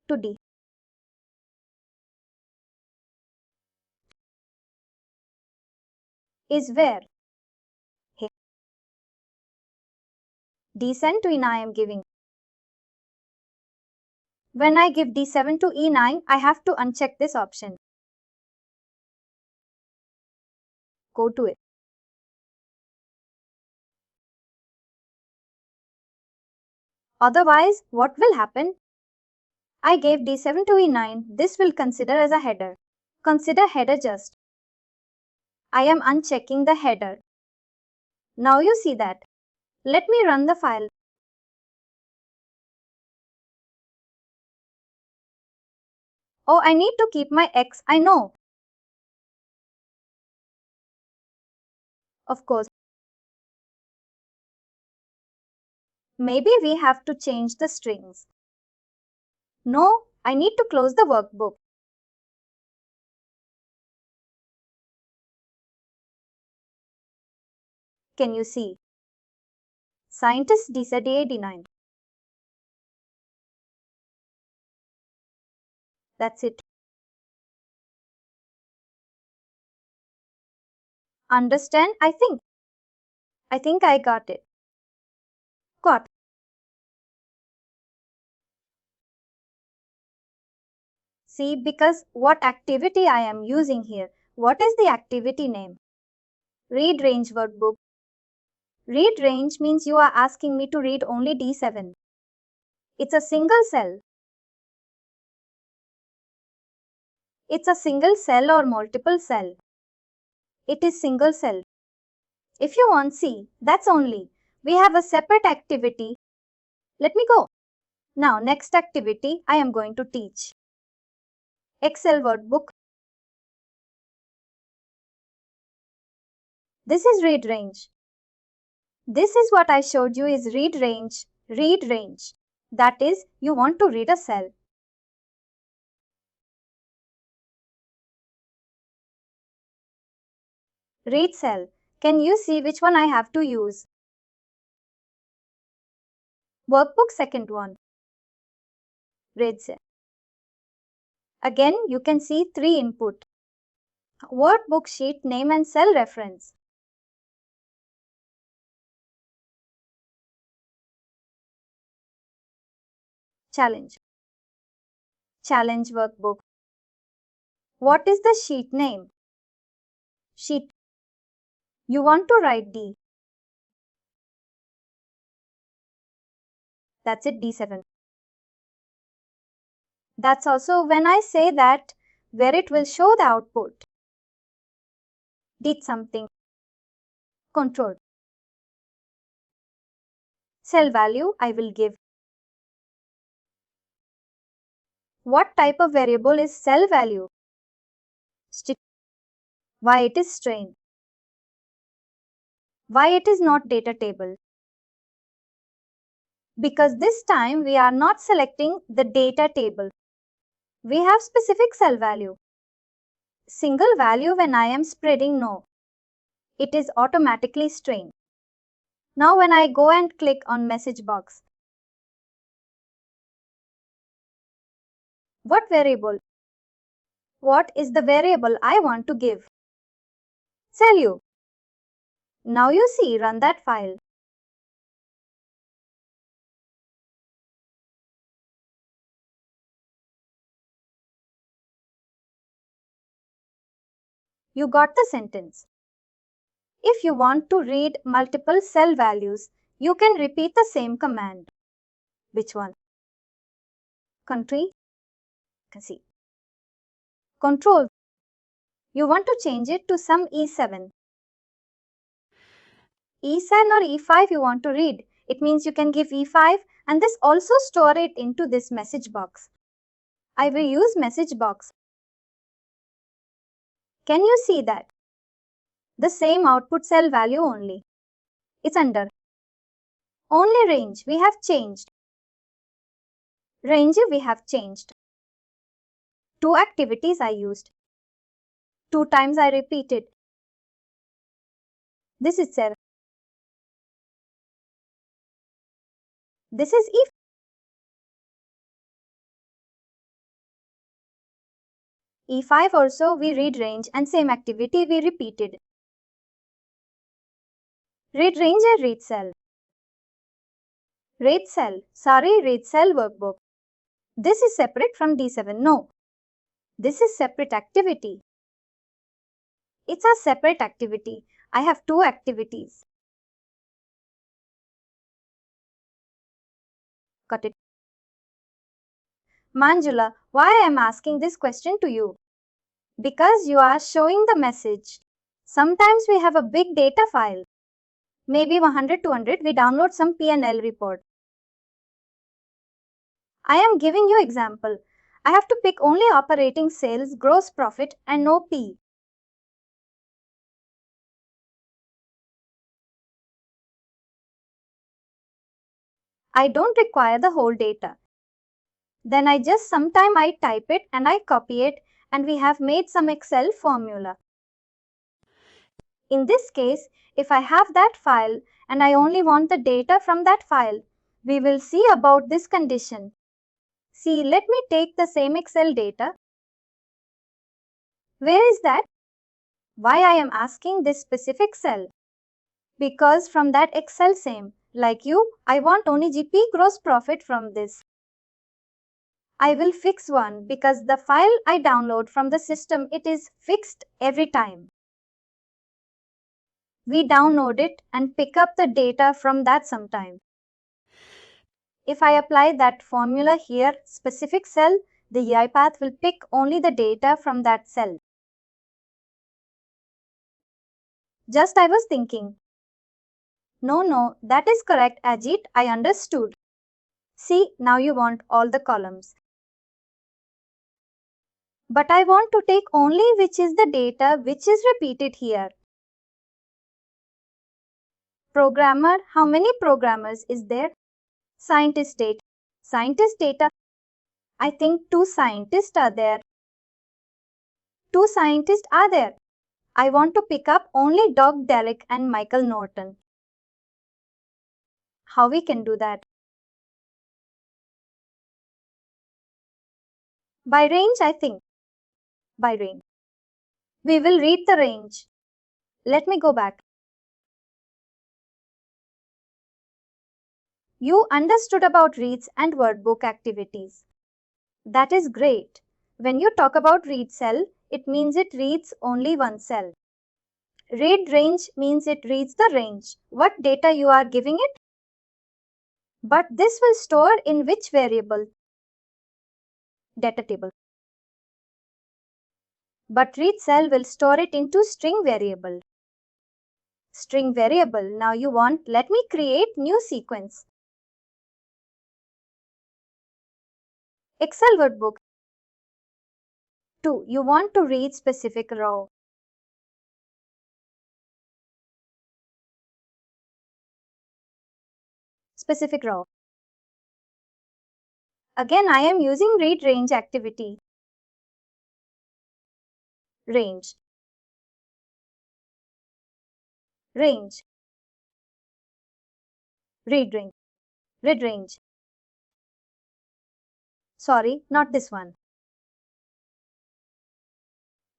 To D. Is where? Hey. Descend to in I am giving. When I give D7 to E9, I have to uncheck this option. Go to it. Otherwise, what will happen? I gave D7 to E9. This will consider as a header. Consider header just. I am unchecking the header. Now you see that. Let me run the file. Oh, I need to keep my X, I know. Of course. Maybe we have to change the strings. No, I need to close the workbook. Can you see? Scientist D9. That's it. Understand? I think I got it. Got. See, because what activity I am using here? What is the activity name? Read range workbook. Read range means you are asking me to read only D7. It's a single cell. It's a single cell or multiple cell. It is single cell. If you want see, that's only. We have a separate activity. Let me go. Now next activity I am going to teach. Excel workbook. This is read range. This is what I showed you is read range. Read range. That is, you want to read a cell. Read cell. Can you see which one I have to use? Workbook second one. Read cell. Again, you can see 3 input. Workbook sheet name and cell reference. Challenge. Challenge workbook. What is the sheet name? Sheet. You want to write D. That's it, D7. That's also when I say that where it will show the output. Did something. Control. Cell value I will give. What type of variable is cell value? String. Why it is string? Why it is not data table? Because this time we are not selecting the data table. We have specific cell value. Single value when I am spreading no. It is automatically string. Now when I go and click on message box. What variable? What is the variable I want to give? Cell you. Now you see run that file. You got the sentence. If you want to read multiple cell values, you can repeat the same command. Which one? Country? See. Control. You want to change it to some E7. E7 or E5 you want to read. It means you can give E5 and this also store it into this message box. I will use message box. Can you see that? The same output cell value only. It's under. Only range we have changed. Range we have changed. 2 activities I used. 2 times I repeated. This is cell. This is if. E5 also we read range and same activity we repeated. Read range and read cell. Read cell. Sorry, read cell workbook. This is separate from D7. No. This is separate activity. It's a separate activity. I have 2 activities. Got it. Manjula, why I am asking this question to you? Because you are showing the message. Sometimes we have a big data file. Maybe 100, 200, we download some P&L report. I am giving you example. I have to pick only operating sales, gross profit and no P. I don't require the whole data. Then I just sometime I type it and I copy it and we have made some Excel formula. In this case, if I have that file and I only want the data from that file, we will see about this condition. See, let me take the same Excel data. Where is that? Why I am asking this specific cell? Because from that Excel same, like you, I want only GP gross profit from this. I will fix one because the file I download from the system, it is fixed every time. We download it and pick up the data from that sometime. If I apply that formula here, specific cell, the UiPath will pick only the data from that cell. Just I was thinking. No, that is correct, Ajit, I understood. See, now you want all the columns. But I want to take only which is the data which is repeated here. Programmer, how many programmers is there? Scientist data. Scientist data. I think 2 scientists are there. 2 scientists are there. I want to pick up only Doc Delic and Michael Norton. How we can do that? By range, I think. By range. We will read the range. Let me go back. You understood about reads and workbook activities. That is great. When you talk about read cell, it means it reads only one cell. Read range means it reads the range, what data you are giving it. But this will store in which variable? Data table. But read cell will store it into string variable. String variable. Now you want, let me create new sequence. Excel workbook. 2. You want to read specific row. Specific row. Again, I am using read range activity. Range. Range. Read range. Read range. Sorry, not this one.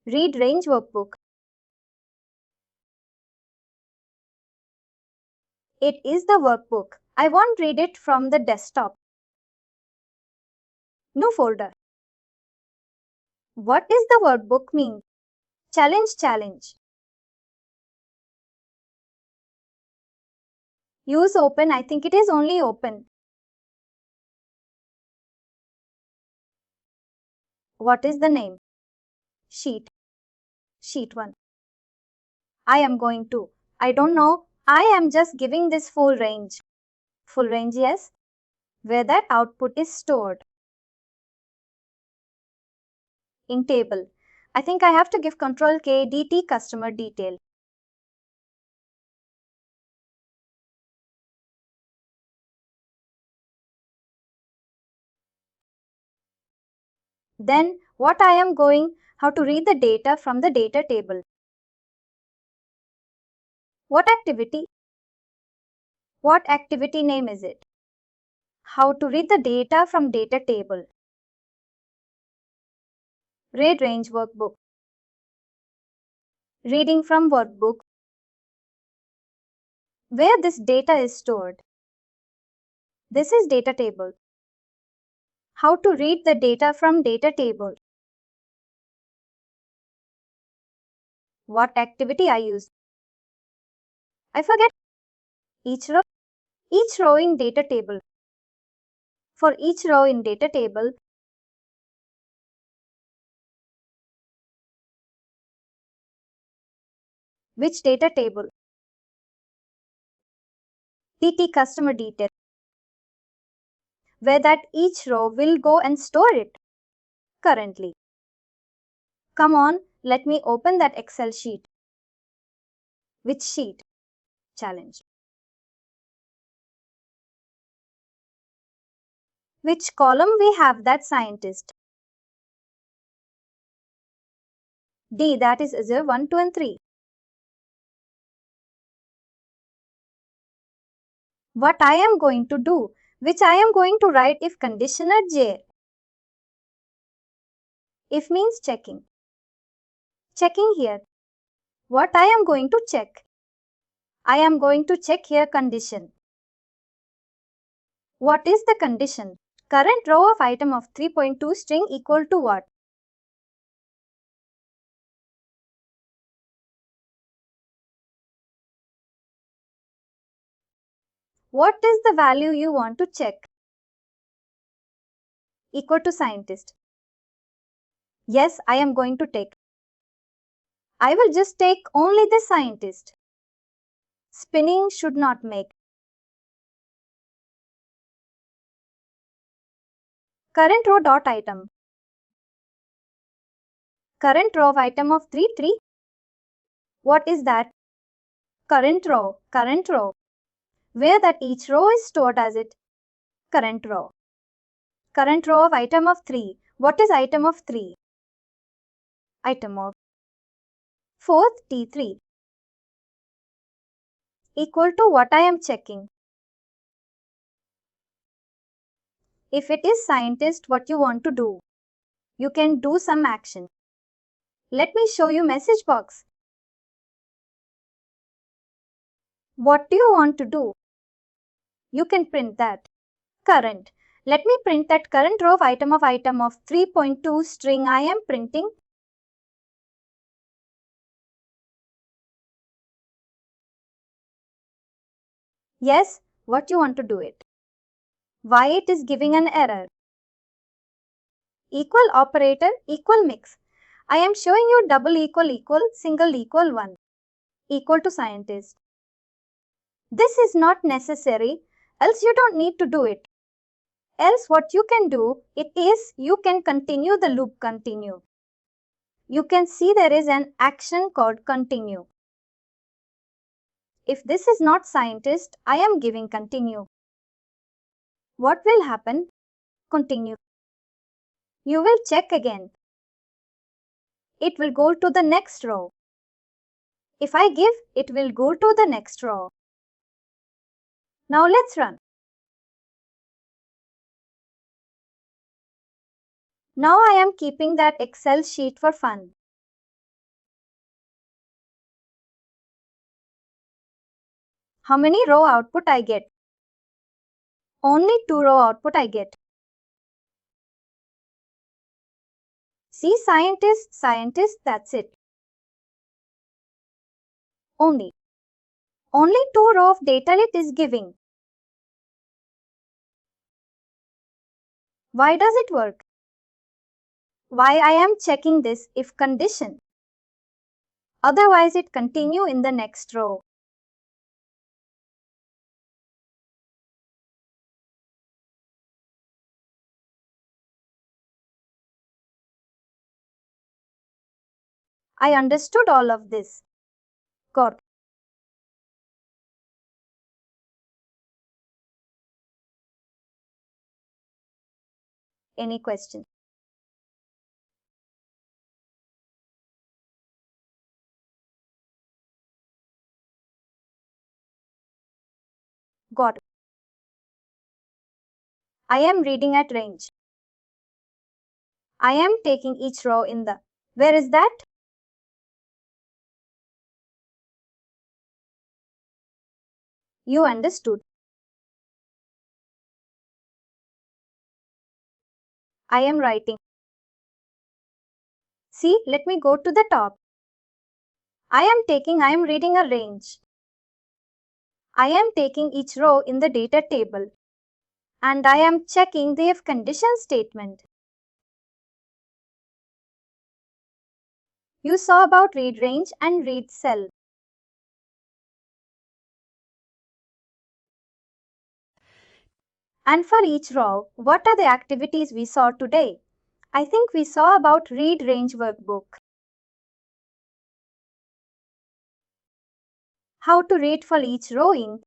Read range workbook. It is the workbook. I want to read it from the desktop. New folder. What is the workbook mean? Challenge. Use open. I think it is only open. What is the name? Sheet 1. I am going to. I don't know. I am just giving this full range. Full range, yes. Where that output is stored. In table. I think I have to give Control K DT customer detail. Then what I am going, how to read the data from the data table. What activity? What activity name is it? How to read the data from data table. Read range workbook. Reading from workbook. Where this data is stored. This is data table. How to read the data from data table. What activity I use? I forget. Each row in data table. For each row in data table, which data table? DT customer detail. Where that each row will go and store it. Currently. Come on, let me open that Excel sheet. Which sheet? Challenge. Which column we have that scientist? D, that is Azure 1, 2 and 3. What I am going to do, which I am going to write if conditioner J. If means checking. Checking here. What I am going to check? I am going to check here condition. What is the condition? Current row of item of 3.2 string equal to what? What is the value you want to check? Equal to scientist. Yes, I am going to take. I will just take only the scientist. Spinning should not make. Current row dot item. Current row of item of 3, 3. What is that? Current row. Where that each row is stored as it. Current row. Current row of item of 3. What is item of 3? Item of 4th T3. Equal to what I am checking. If it is scientist, what you want to do? You can do some action. Let me show you message box. What do you want to do? You can print that. Current. Let me print that current row of item of 3.2 string I am printing. Yes, what you want to do it? Why it is giving an error? Equal operator, equal mix. I am showing you double equal, single equal 1. Equal to scientist. This is not necessary, else you don't need to do it. Else what you can do, it is you can continue the loop continue. You can see there is an action called continue. If this is not scientist, I am giving continue. What will happen? Continue. You will check again. It will go to the next row. If I give, it will go to the next row. Now let's run. Now I am keeping that Excel sheet for fun. How many row output I get? Only 2 row output I get. See scientist, that's it. Only. Only 2 rows of data it is giving. Why does it work? Why I am checking this if condition. Otherwise it continue in the next row. I understood all of this. Got. Any question? Got. I am reading at range. I am taking each row in the. Where is that? You understood. I am writing. See, let me go to the top. I am reading a range. I am taking each row in the data table. And I am checking the if condition statement. You saw about read range and read cell. And for each row, what are the activities we saw today? I think we saw about read range workbook. How to read for each row in.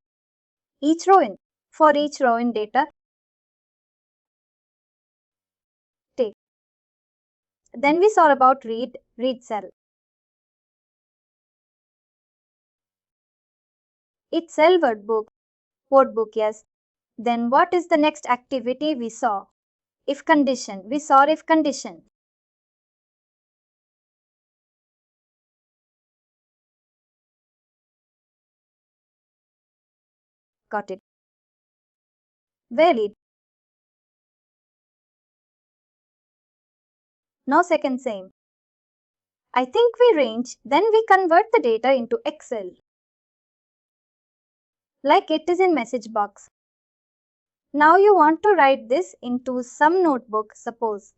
For each row in data. Take. Then we saw about read cell. It's cell workbook, yes. Then what is the next activity we saw? If condition. We saw if condition. Got it. Valid. Now second same. I think we range, then we convert the data into Excel. Like it is in message box. Now you want to write this into some notebook, suppose.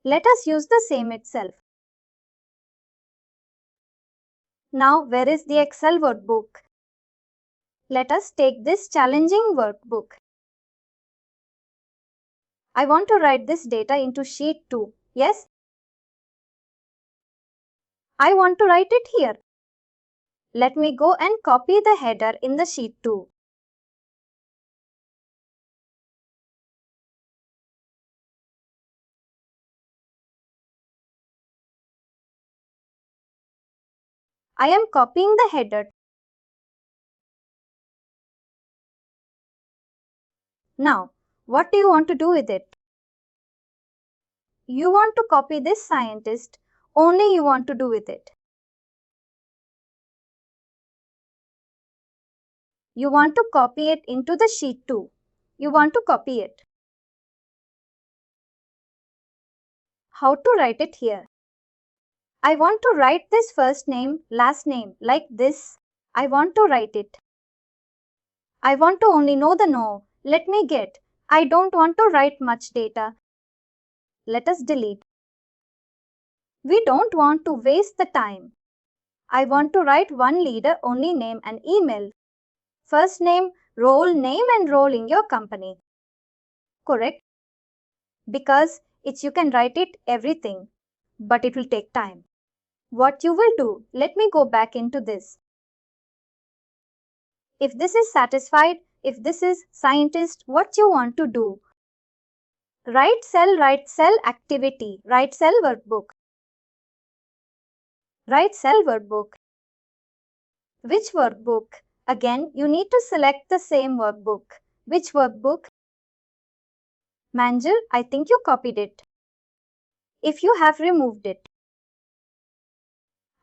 Let us use the same itself. Now where is the Excel workbook? Let us take this challenging workbook. I want to write this data into sheet 2. Yes? I want to write it here. Let me go and copy the header in the sheet 2. I am copying the header. Now, what do you want to do with it? You want to copy this scientist, only you want to do with it. You want to copy it into the sheet 2. You want to copy it. How to write it here? I want to write this first name, last name, like this. I want to write it. I want to only know the no. Let me get. I don't want to write much data. Let us delete. We don't want to waste the time. I want to write one leader, only name and email. First name, role name and role in your company. Correct? Because you can write it everything, but it will take time. What you will do, let me go back into this. If this is satisfied, if this is scientist, what you want to do? Write cell activity, write cell workbook. Write cell workbook. Which workbook? Again, you need to select the same workbook. Which workbook? Manjul, I think you copied it. If you have removed it.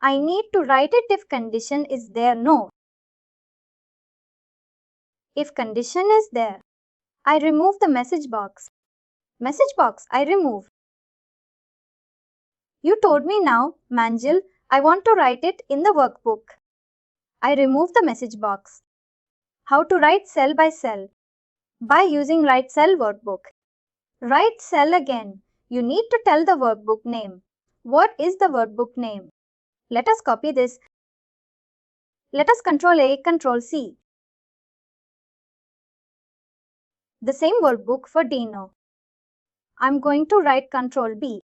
I need to write it if condition is there, no. If condition is there. I remove the message box. Message box, I remove. You told me now, Manjul, I want to write it in the workbook. I remove the message box. How to write cell by cell? By using write cell workbook. Write cell again. You need to tell the workbook name. What is the workbook name? Let us copy this. Let us Control A, Control C. The same workbook for Dino. I'm going to write Control B.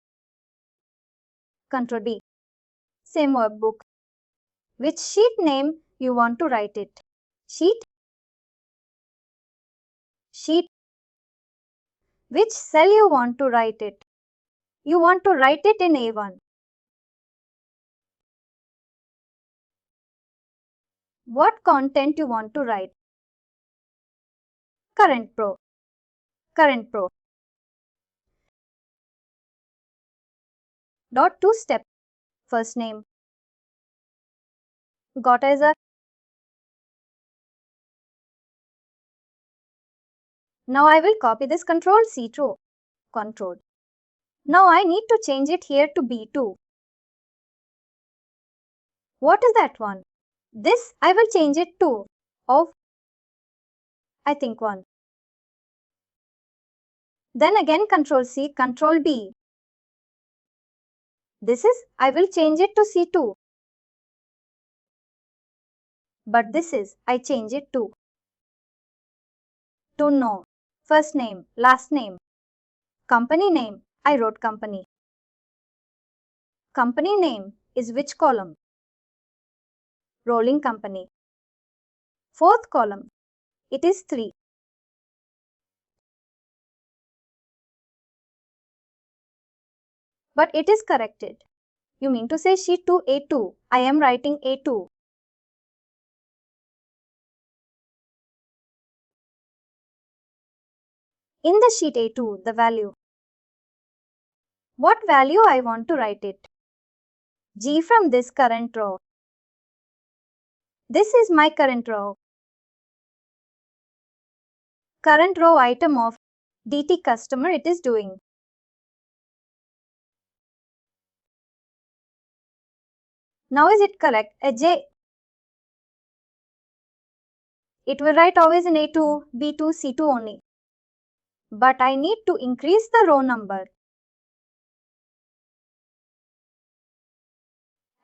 Control B. Same workbook. Which sheet name you want to write it? Sheet. Sheet. Which cell you want to write it? You want to write it in A1. What content you want to write? Current Pro. Current Pro. Dot two step. First name. Got as a. Now I will copy this Control C row. Control. Now I need to change it here to B2. What is that one? This I will change it to of, I think 1. Then again Control C, Control B. This is, I will change it to C2. But this is, I change it to no. First name, last name. Company name, I wrote company. Company name is which column? Rolling company. Fourth column, it is 3. But it is corrected. You mean to say sheet 2 A2. I am writing A2. In the sheet A2, the value. What value I want to write it? G from this current row. This is my current row. Current row item of DT customer it is doing. Now is it correct? A J. It will write always in A2, B2, C2 only. But I need to increase the row number.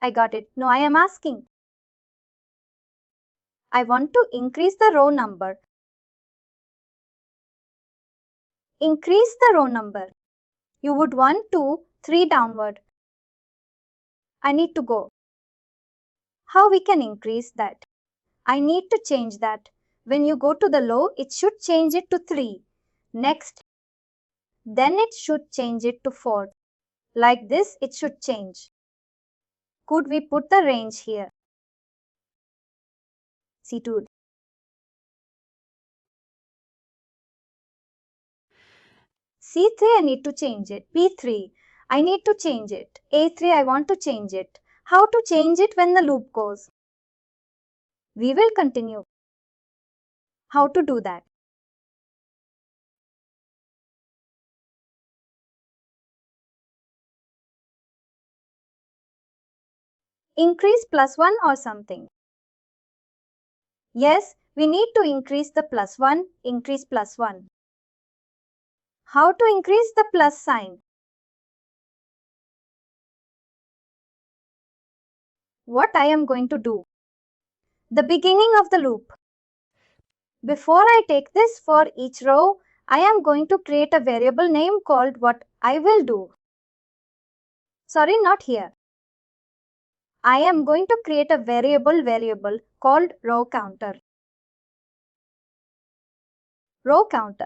I got it. Now I am asking. I want to increase the row number. Increase the row number. You would want 2, 3 downward. I need to go. How we can increase that? I need to change that. When you go to the low, it should change it to 3. Next. Then it should change it to 4. Like this, it should change. Could we put the range here? C2. C3 I need to change it. B3 I need to change it. A3 I want to change it. How to change it when the loop goes? We will continue. How to do that? Increase +1 or something. Yes, we need to increase the +1, increase +1. How to increase the plus sign? What I am going to do? The beginning of the loop. Before I take this for each row, I am going to create a variable name called what I will do. Sorry, not here. I am going to create a variable called row counter. Row counter.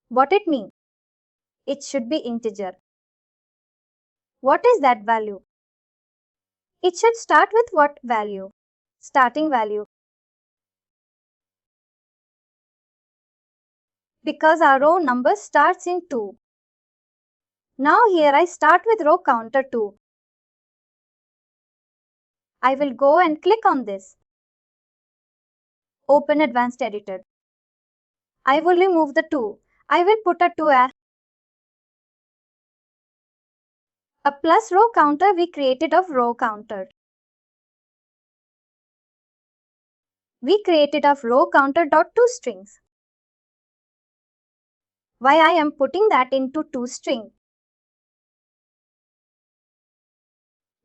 What it means? It should be integer. What is that value? It should start with what value? Starting value. Because our row number starts in 2. Now here I start with row counter 2. I will go and click on this. Open Advanced Editor. I will remove the 2. I will put a 2 as A plus row counter we created of row counter. We created of row counter dot toString. Why I am putting that into toString?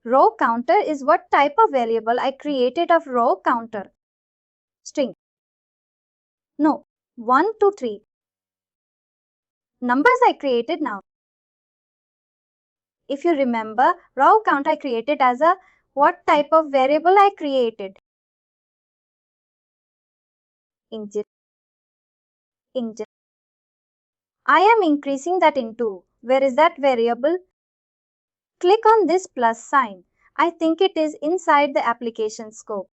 Row counter is what type of variable I created of row counter. String. No. 1, 2, 3. Numbers I created now. If you remember, row count I created as a what type of variable I created? Integer. Integer. I am increasing that into. Where is that variable? Click on this plus sign. I think it is inside the application scope.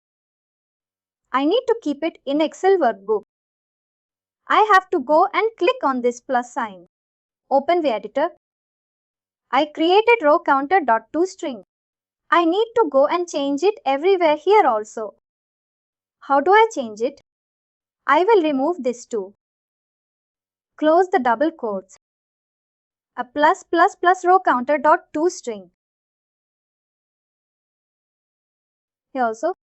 I need to keep it in Excel workbook. I have to go and click on this plus sign. Open the editor. I created row counter dot toString. I need to go and change it everywhere here also. How do I change it? I will remove this too. Close the double quotes. A plus plus plus row counter dot toString. Here also.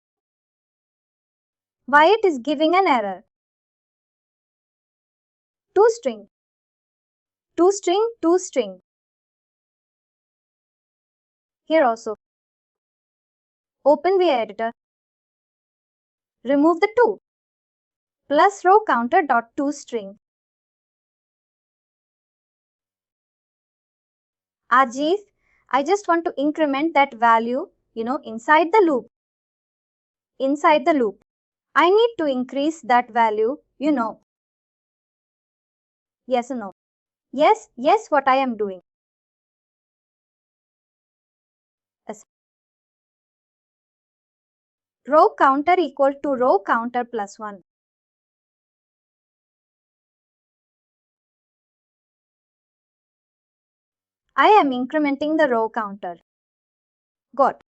Why it is giving an error? ToString. ToString, ToString. Here also. Open the editor. Remove the 2. Plus row counter dot toString. Ajit, I just want to increment that value, inside the loop. Inside the loop. I need to increase that value, Yes or no? Yes, yes, what I am doing. Yes. Row counter equal to row counter plus 1. I am incrementing the row counter. Got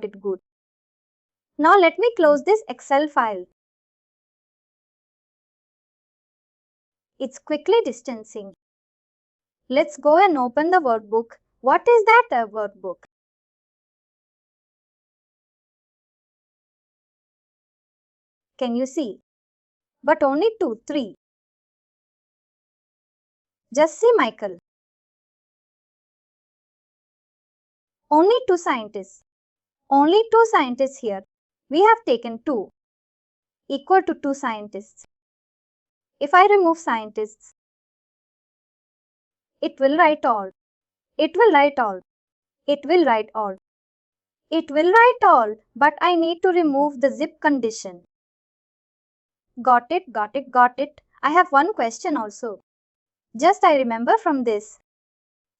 it good. Now let me close this Excel file. It's quickly distancing. Let's go and open the workbook. What is that a workbook? Can you see? But only 2, 3. Just see Michael. Only 2 scientists. Only 2 scientists here. We have taken 2 equal to 2 scientists. If I remove scientists, it will write all. It will write all. It will write all. It will write all, but I need to remove the zip condition. Got it, got it, got it. I have one question also. Just I remember from this.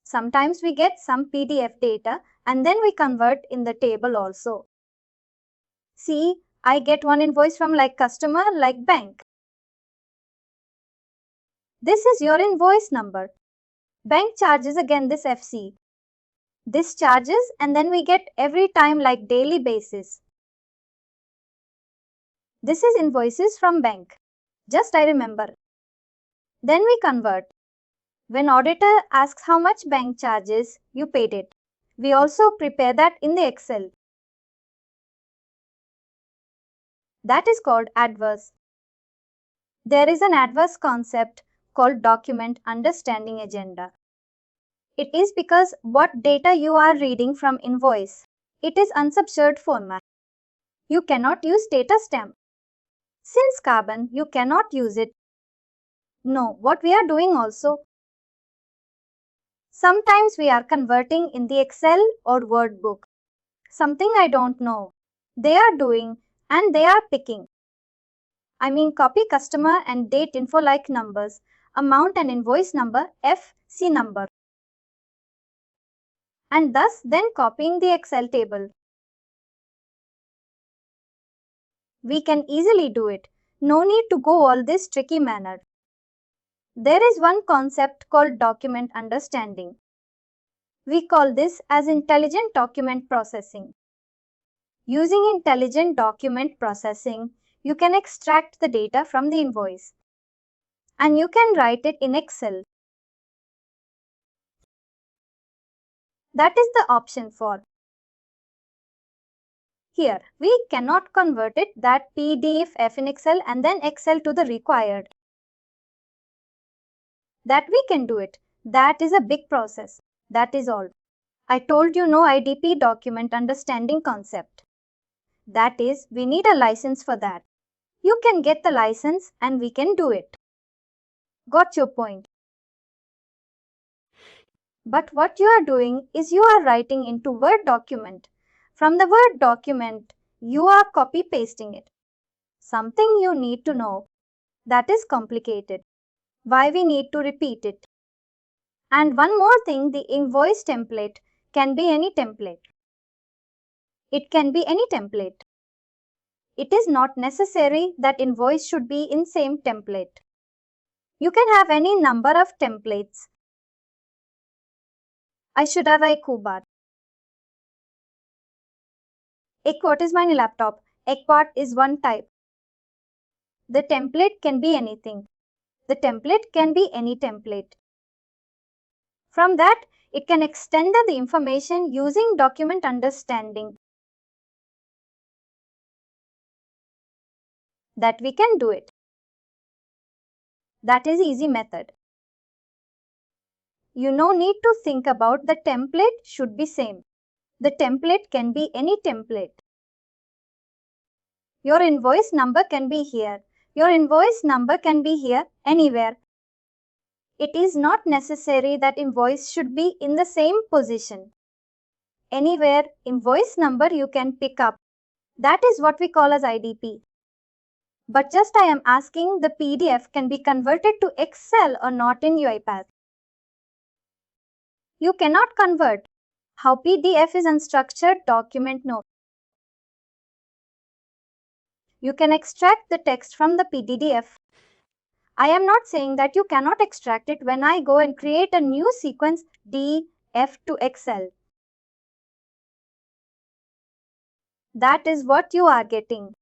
Sometimes we get some PDF data and then we convert in the table also. See, I get one invoice from like customer, like bank. This is your invoice number. Bank charges again this FC. This charges and then we get every time like daily basis. This is invoices from bank. Just I remember. Then we convert. When auditor asks how much bank charges, you paid it. We also prepare that in the Excel. That is called adverse. There is an adverse concept called document understanding agenda. It is because what data you are reading from invoice. It is unstructured format. You cannot use data stamp. Since carbon, you cannot use it. No, what we are doing also. Sometimes we are converting in the Excel or Word book. Something I don't know. They are doing and they are picking. I mean copy customer and date info like numbers, amount and invoice number, FC number. And thus then copying the Excel table. We can easily do it. No need to go all this tricky manner. There is one concept called document understanding. We call this as intelligent document processing. Using intelligent document processing, you can extract the data from the invoice. And you can write it in Excel. That is the option for. Here, we cannot convert it that PDF in Excel and then Excel to the required. That we can do it. That is a big process. That is all. I told you no IDP document understanding concept. That is, we need a license for that. You can get the license and we can do it. Got your point. But what you are doing is you are writing into Word document. From the Word document, you are copy pasting it. Something you need to know. That is complicated. Why we need to repeat it. And one more thing, the invoice template can be any template. It can be any template. It is not necessary that invoice should be in same template. You can have any number of templates. I should have a Kubat. What is my laptop? Ekpart is one type. The template can be anything. The template can be any template. From that, it can extend the information using document understanding. That we can do it. That is easy method. You no need to think about the template should be same. The template can be any template. Your invoice number can be here. Your invoice number can be here anywhere. It is not necessary that invoice should be in the same position. Anywhere invoice number you can pick up. That is what we call as IDP. But just I am asking the PDF can be converted to Excel or not in UiPath. You cannot convert. How PDF is unstructured document note. You can extract the text from the PDF. I am not saying that you cannot extract it when I go and create a new sequence DF to Excel. That is what you are getting.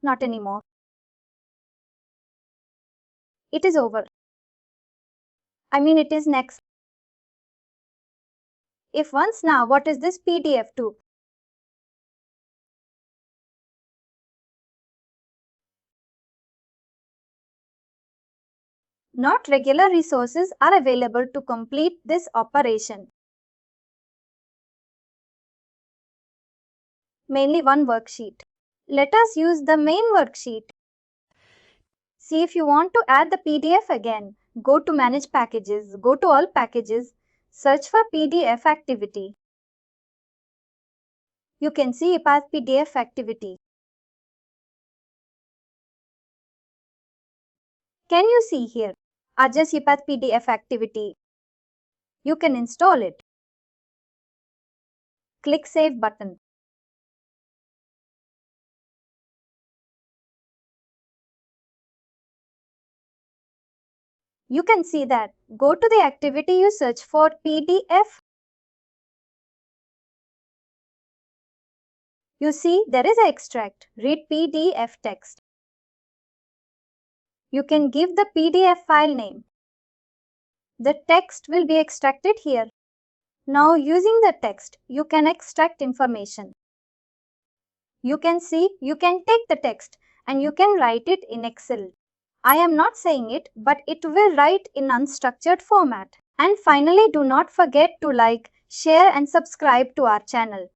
Not anymore. It is over. I mean it is next. If once now, what is this PDF to? Not regular resources are available to complete this operation. Mainly one worksheet. Let us use the main worksheet. See, if you want to add the PDF again, go to Manage Packages, go to All Packages, search for PDF Activity. You can see UIPath PDF Activity. Can you see here? Just UIPath PDF Activity. You can install it. Click Save button. You can see that. Go to the activity you search for PDF. You see there is an extract. Read PDF text. You can give the PDF file name. The text will be extracted here. Now using the text, you can extract information. You can see, you can take the text and you can write it in Excel. I am not saying it, but it will write in unstructured format. And finally, do not forget to like, share and subscribe to our channel.